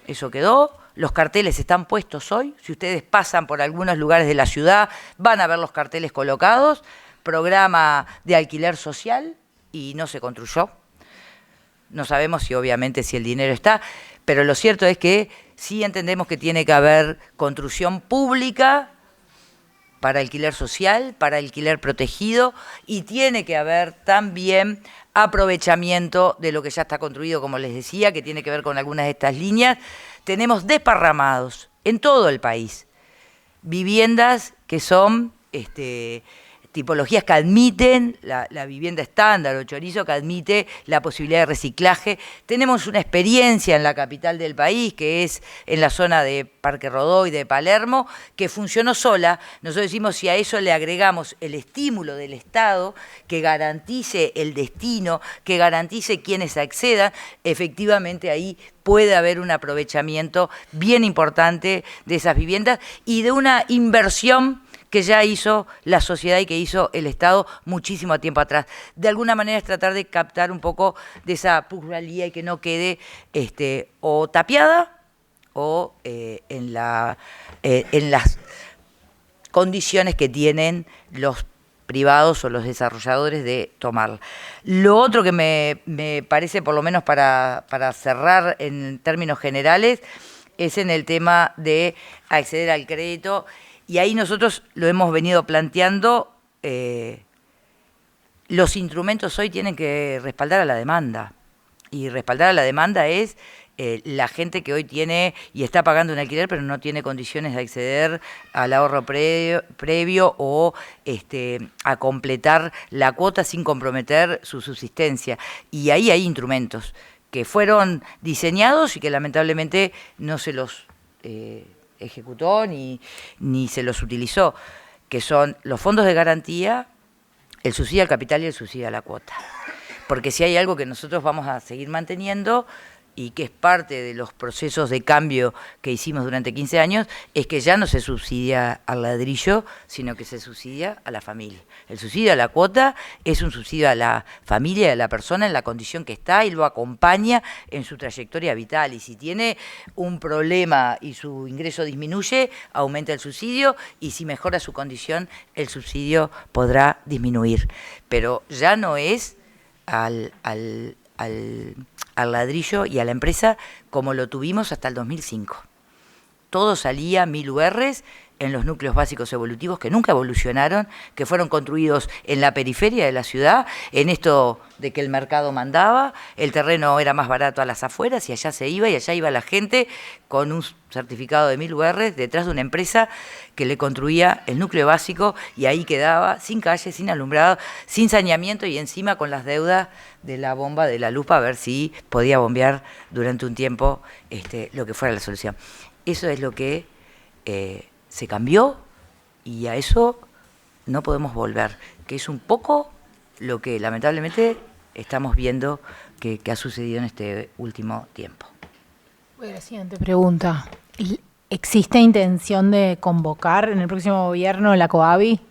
Eso quedó. Los carteles están puestos hoy. Si ustedes pasan por algunos lugares de la ciudad, van a ver los carteles colocados. Programa de alquiler social, y no se construyó. No sabemos si obviamente si el dinero está, pero lo cierto es que sí entendemos que tiene que haber construcción pública para alquiler social, para alquiler protegido, y tiene que haber también aprovechamiento de lo que ya está construido, como les decía, que tiene que ver con algunas de estas líneas. Tenemos desparramados en todo el país viviendas que son tipologías que admiten la vivienda estándar o chorizo, que admite la posibilidad de reciclaje. Tenemos una experiencia en la capital del país, que es en la zona de Parque Rodó y de Palermo, que funcionó sola. Nosotros decimos, si a eso le agregamos el estímulo del Estado, que garantice el destino, que garantice quienes accedan, efectivamente ahí puede haber un aprovechamiento bien importante de esas viviendas y de una inversión que ya hizo la sociedad y que hizo el Estado muchísimo tiempo atrás. De alguna manera es tratar de captar un poco de esa plusvalía y que no quede o tapiada o en las condiciones que tienen los privados o los desarrolladores de tomarla. Lo otro que me parece, por lo menos para cerrar en términos generales, es en el tema de acceder al crédito. Y ahí nosotros lo hemos venido planteando, los instrumentos hoy tienen que respaldar a la demanda. Y respaldar a la demanda es la gente que hoy tiene y está pagando un alquiler, pero no tiene condiciones de acceder al ahorro previo o a completar la cuota sin comprometer su subsistencia. Y ahí hay instrumentos que fueron diseñados y que lamentablemente no se los ejecutó ni se los utilizó, que son los fondos de garantía, el subsidio al capital y el subsidio a la cuota. Porque si hay algo que nosotros vamos a seguir manteniendo y que es parte de los procesos de cambio que hicimos durante 15 años, es que ya no se subsidia al ladrillo, sino que se subsidia a la familia. El subsidio a la cuota es un subsidio a la familia, a la persona en la condición que está y lo acompaña en su trayectoria vital. Y si tiene un problema y su ingreso disminuye, aumenta el subsidio, y si mejora su condición, el subsidio podrá disminuir. Pero ya no es al ladrillo y a la empresa como lo tuvimos hasta el 2005. Todo salía 1000 URs en los núcleos básicos evolutivos que nunca evolucionaron, que fueron construidos en la periferia de la ciudad, en esto de que el mercado mandaba, el terreno era más barato a las afueras y allá se iba, y allá iba la gente con un certificado de 1000 UR detrás de una empresa que le construía el núcleo básico, y ahí quedaba sin calle, sin alumbrado, sin saneamiento, y encima con las deudas de la bomba de la luz para ver si podía bombear durante un tiempo lo que fuera la solución. Eso es lo que se cambió, y a eso no podemos volver, que es un poco lo que lamentablemente estamos viendo que ha sucedido en este último tiempo. Bueno, la siguiente pregunta. ¿Existe intención de convocar en el próximo gobierno la COABI?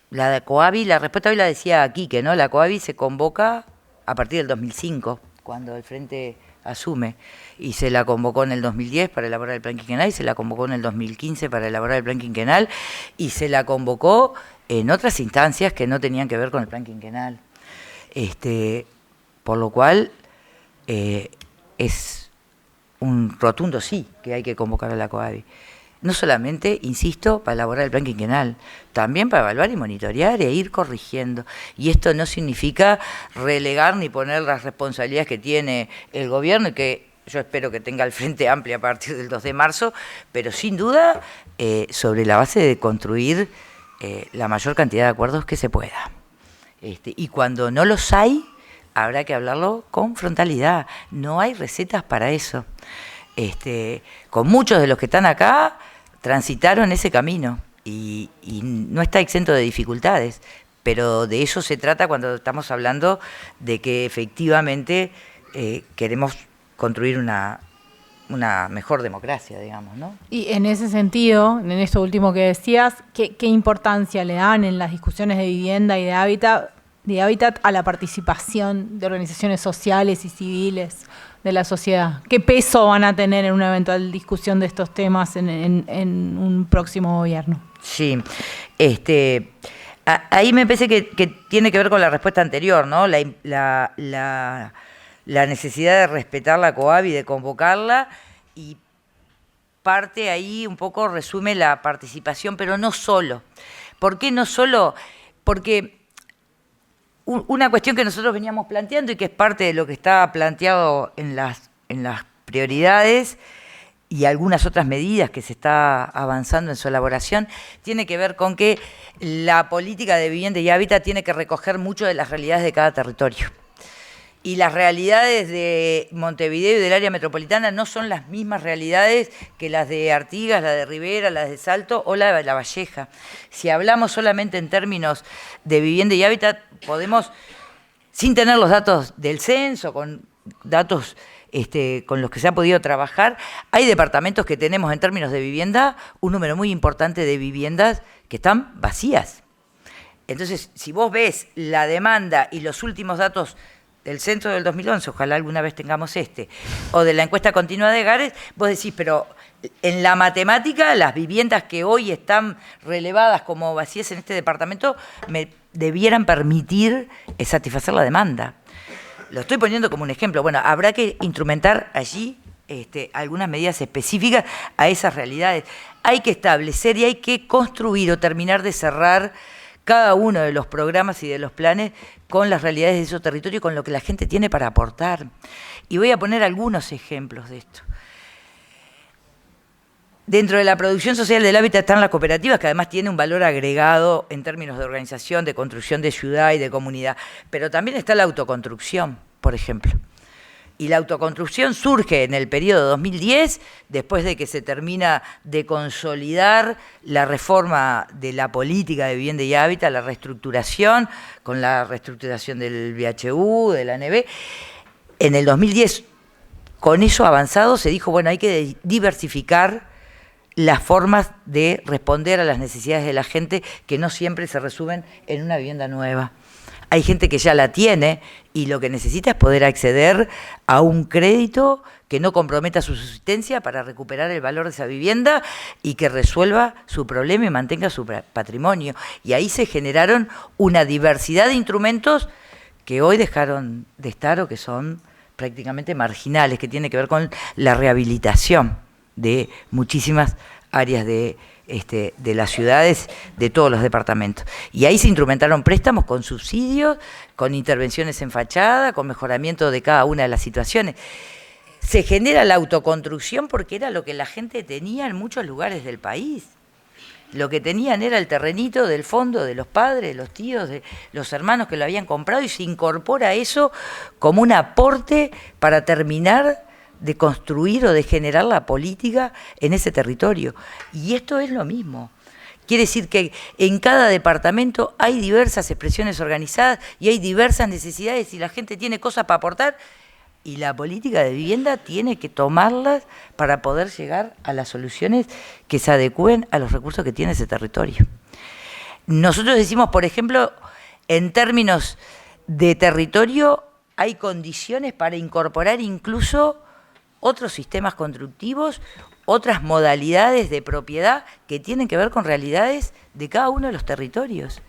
La de COABI, la respuesta hoy la decía Quique, ¿no? La COABI se convoca a partir del 2005, cuando el Frente asume, y se la convocó en el 2010 para elaborar el plan quinquenal, y se la convocó en el 2015 para elaborar el plan quinquenal, y se la convocó en otras instancias que no tenían que ver con el plan quinquenal. Por lo cual es un rotundo sí que hay que convocar a la COABI. No solamente, insisto, para elaborar el plan quinquenal, también para evaluar y monitorear e ir corrigiendo. Y esto no significa relegar ni poner las responsabilidades que tiene el gobierno, y que yo espero que tenga el Frente Amplio a partir del 2 de marzo, pero sin duda sobre la base de construir la mayor cantidad de acuerdos que se pueda. Y cuando no los hay, habrá que hablarlo con frontalidad. No hay recetas para eso. Con muchos de los que están acá transitaron ese camino y no está exento de dificultades, pero de eso se trata cuando estamos hablando de que efectivamente queremos construir una mejor democracia, digamos, ¿no? Y en ese sentido, en esto último que decías, ¿qué importancia le dan en las discusiones de vivienda y de hábitat a la participación de organizaciones sociales y civiles de la sociedad? ¿Qué peso van a tener en una eventual discusión de estos temas en un próximo gobierno? Sí, ahí me parece que tiene que ver con la respuesta anterior, ¿no? La necesidad de respetar la COABI, de convocarla, y parte ahí un poco resume la participación, pero no solo. ¿Por qué no solo? Porque una cuestión que nosotros veníamos planteando y que es parte de lo que está planteado en las prioridades y algunas otras medidas que se está avanzando en su elaboración, tiene que ver con que la política de vivienda y hábitat tiene que recoger mucho de las realidades de cada territorio. Y las realidades de Montevideo y del área metropolitana no son las mismas realidades que las de Artigas, las de Rivera, las de Salto o la de La Valleja. Si hablamos solamente en términos de vivienda y hábitat, podemos, sin tener los datos del censo, con datos con los que se ha podido trabajar, hay departamentos que tenemos en términos de vivienda, un número muy importante de viviendas que están vacías. Entonces, si vos ves la demanda y los últimos datos del censo del 2011, ojalá alguna vez tengamos o de la encuesta continua de Gares, vos decís, pero en la matemática, las viviendas que hoy están relevadas como vacías en este departamento me debieran permitir satisfacer la demanda. Lo estoy poniendo como un ejemplo. Bueno, habrá que instrumentar allí algunas medidas específicas a esas realidades. Hay que establecer y hay que construir o terminar de cerrar cada uno de los programas y de los planes con las realidades de esos territorios y con lo que la gente tiene para aportar. Y voy a poner algunos ejemplos de esto. Dentro de la producción social del hábitat están las cooperativas, que además tienen un valor agregado en términos de organización, de construcción de ciudad y de comunidad. Pero también está la autoconstrucción, por ejemplo. Y la autoconstrucción surge en el periodo 2010, después de que se termina de consolidar la reforma de la política de vivienda y hábitat, la reestructuración, con la reestructuración del VHU, de la ANB. En el 2010, con eso avanzado, se dijo, bueno, hay que diversificar las formas de responder a las necesidades de la gente, que no siempre se resumen en una vivienda nueva. Hay gente que ya la tiene y lo que necesita es poder acceder a un crédito que no comprometa su subsistencia para recuperar el valor de esa vivienda y que resuelva su problema y mantenga su patrimonio. Y ahí se generaron una diversidad de instrumentos que hoy dejaron de estar o que son prácticamente marginales, que tiene que ver con la rehabilitación de muchísimas áreas de las ciudades, de todos los departamentos. Y ahí se instrumentaron préstamos con subsidios, con intervenciones en fachada, con mejoramiento de cada una de las situaciones. Se genera la autoconstrucción porque era lo que la gente tenía en muchos lugares del país. Lo que tenían era el terrenito del fondo de los padres, de los tíos, de los hermanos que lo habían comprado, y se incorpora eso como un aporte para terminar de construir o de generar la política en ese territorio. Y esto es lo mismo. Quiere decir que en cada departamento hay diversas expresiones organizadas y hay diversas necesidades y la gente tiene cosas para aportar, y la política de vivienda tiene que tomarlas para poder llegar a las soluciones que se adecúen a los recursos que tiene ese territorio. Nosotros decimos, por ejemplo, en términos de territorio, hay condiciones para incorporar incluso otros sistemas constructivos, otras modalidades de propiedad que tienen que ver con realidades de cada uno de los territorios.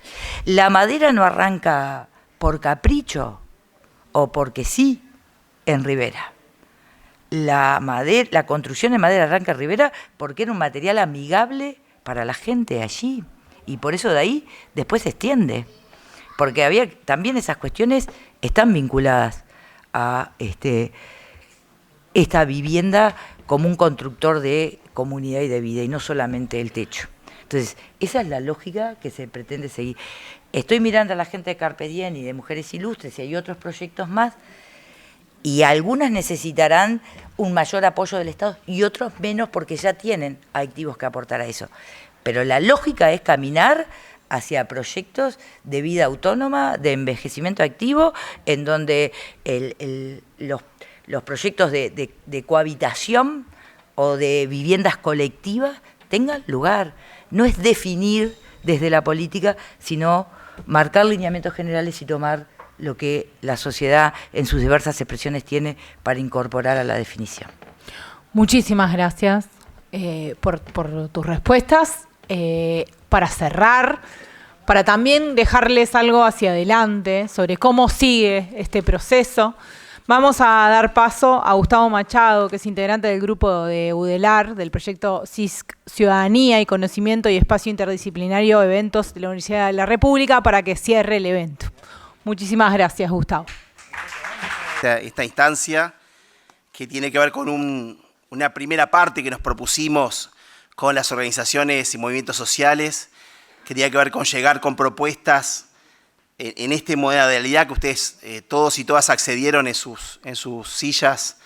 La madera no arranca por capricho o porque sí en Rivera. La construcción de madera arranca en Rivera porque era un material amigable para la gente allí, y por eso de ahí después se extiende, porque había también esas cuestiones están vinculadas a esta vivienda como un constructor de comunidad y de vida, y no solamente el techo. Entonces, esa es la lógica que se pretende seguir. Estoy mirando a la gente de Carpe Diem y de Mujeres Ilustres, y hay otros proyectos más, y algunas necesitarán un mayor apoyo del Estado y otros menos porque ya tienen activos que aportar a eso. Pero la lógica es caminar hacia proyectos de vida autónoma, de envejecimiento activo, en donde los proyectos de cohabitación o de viviendas colectivas tengan lugar. No es definir desde la política, sino marcar lineamientos generales y tomar lo que la sociedad en sus diversas expresiones tiene para incorporar a la definición. Muchísimas gracias por tus respuestas. Para cerrar, para también dejarles algo hacia adelante sobre cómo sigue este proceso, vamos a dar paso a Gustavo Machado, que es integrante del grupo de UDELAR, del proyecto CISC Ciudadanía y Conocimiento y Espacio Interdisciplinario Eventos de la Universidad de la República, para que cierre el evento. Muchísimas gracias, Gustavo. Esta instancia que tiene que ver con una primera parte que nos propusimos con las organizaciones y movimientos sociales, que tenía que ver con llegar con propuestas en esta modalidad que ustedes todos y todas accedieron en sus sillas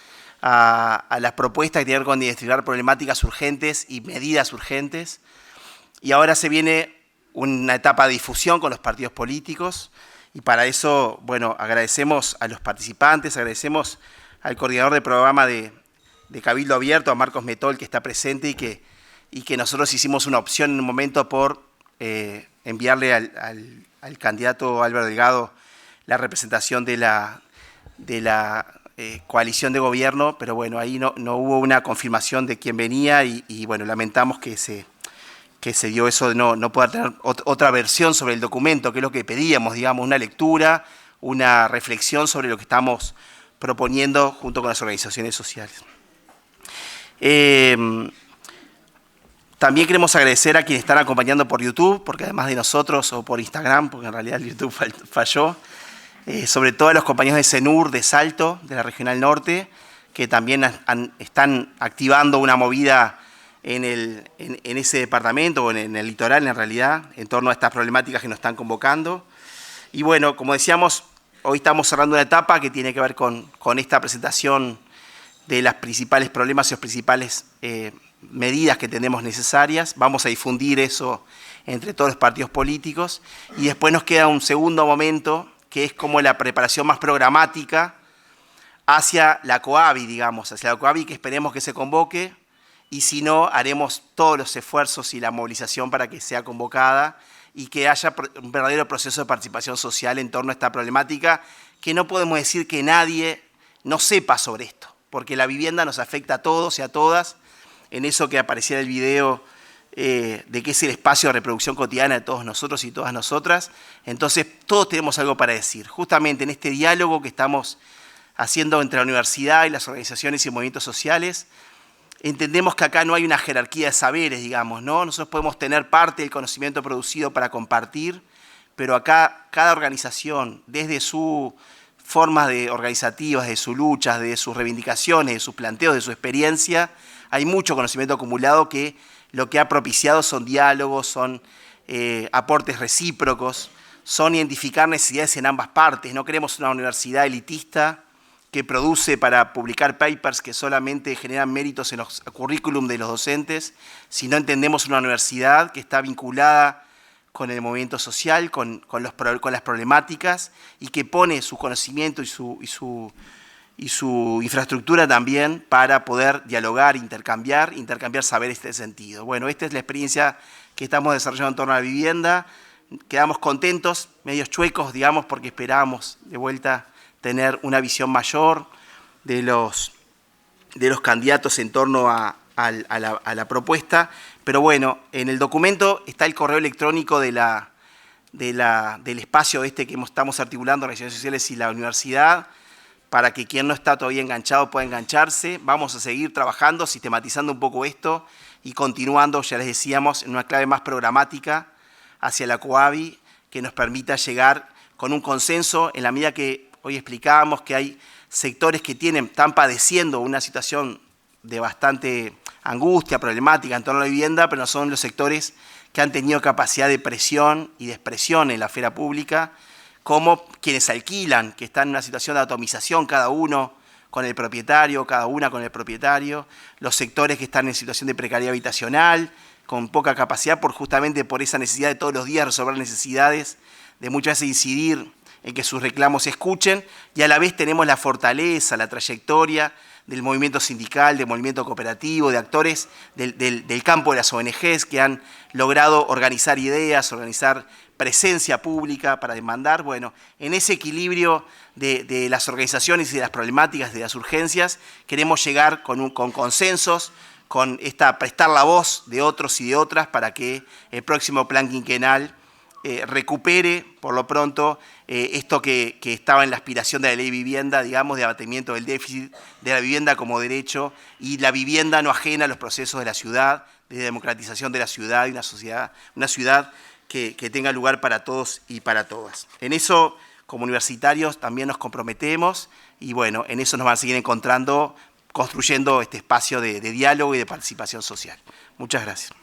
a las propuestas que tienen que ver con identificar problemáticas urgentes y medidas urgentes. Y ahora se viene una etapa de difusión con los partidos políticos, y para eso, bueno, agradecemos a los participantes, agradecemos al coordinador del programa de Cabildo Abierto, a Marcos Metol, que está presente y que nosotros hicimos una opción en un momento por enviarle al candidato Álvaro Delgado la representación de la coalición de gobierno, pero bueno, ahí no hubo una confirmación de quién venía y bueno, lamentamos que se dio eso de no poder tener otra versión sobre el documento, que es lo que pedíamos, digamos, una lectura, una reflexión sobre lo que estamos proponiendo junto con las organizaciones sociales. También queremos agradecer a quienes están acompañando por YouTube, porque además de nosotros, o por Instagram, porque en realidad el YouTube falló, sobre todo a los compañeros de CENUR, de Salto, de la Regional Norte, que también están activando una movida en ese departamento, o en el litoral en realidad, en torno a estas problemáticas que nos están convocando. Y bueno, como decíamos, hoy estamos cerrando una etapa que tiene que ver con esta presentación de los principales problemas y las principales medidas que tenemos necesarias. Vamos a difundir eso entre todos los partidos políticos, y después nos queda un segundo momento, que es como la preparación más programática hacia la COABI, digamos, hacia la COABI, que esperemos que se convoque, y si no, haremos todos los esfuerzos y la movilización para que sea convocada y que haya un verdadero proceso de participación social en torno a esta problemática, que no podemos decir que nadie no sepa sobre esto, porque la vivienda nos afecta a todos y a todas, en eso que aparecía en el video de que es el espacio de reproducción cotidiana de todos nosotros y todas nosotras. Entonces, todos tenemos algo para decir. Justamente en este diálogo que estamos haciendo entre la universidad y las organizaciones y movimientos sociales, entendemos que acá no hay una jerarquía de saberes, digamos, ¿no? Nosotros podemos tener parte del conocimiento producido para compartir, pero acá cada organización, desde sus formas organizativas, de sus luchas, de sus reivindicaciones, de sus planteos, de su experiencia, hay mucho conocimiento acumulado que lo que ha propiciado son diálogos, son aportes recíprocos, son identificar necesidades en ambas partes. No queremos una universidad elitista que produce para publicar papers que solamente generan méritos en los currículum de los docentes, sino entendemos una universidad que está vinculada con el movimiento social, con las problemáticas, y que pone su conocimiento y su infraestructura también para poder dialogar, intercambiar saberes en este sentido. Bueno, esta es la experiencia que estamos desarrollando en torno a la vivienda. Quedamos contentos, medios chuecos, digamos, porque esperábamos de vuelta tener una visión mayor de los candidatos en torno a la propuesta. Pero bueno, en el documento está el correo electrónico del espacio que estamos articulando, Organizaciones Sociales y la Universidad, para que quien no está todavía enganchado pueda engancharse. Vamos a seguir trabajando, sistematizando un poco esto y continuando, ya les decíamos, en una clave más programática hacia la COABI, que nos permita llegar con un consenso en la medida que hoy explicábamos que hay sectores que están padeciendo una situación de bastante angustia, problemática en torno a la vivienda, pero no son los sectores que han tenido capacidad de presión y de expresión en la esfera pública, como quienes alquilan, que están en una situación de atomización, cada uno con el propietario, cada una con el propietario, los sectores que están en situación de precariedad habitacional, con poca capacidad justamente por esa necesidad de todos los días resolver necesidades, de muchas veces incidir en que sus reclamos se escuchen, y a la vez tenemos la fortaleza, la trayectoria del movimiento sindical, del movimiento cooperativo, de actores del campo de las ONGs que han logrado organizar ideas, organizar presencia pública para demandar. Bueno, en ese equilibrio de las organizaciones y de las problemáticas, de las urgencias, queremos llegar con consensos, con prestar la voz de otros y de otras para que el próximo plan quinquenal recupere, por lo pronto, esto que estaba en la aspiración de la ley de vivienda, digamos, de abatimiento del déficit de la vivienda como derecho, y la vivienda no ajena a los procesos de la ciudad, de democratización de la ciudad y una ciudad que tenga lugar para todos y para todas. En eso, como universitarios, también nos comprometemos, y bueno, en eso nos van a seguir encontrando, construyendo este espacio de diálogo y de participación social. Muchas gracias.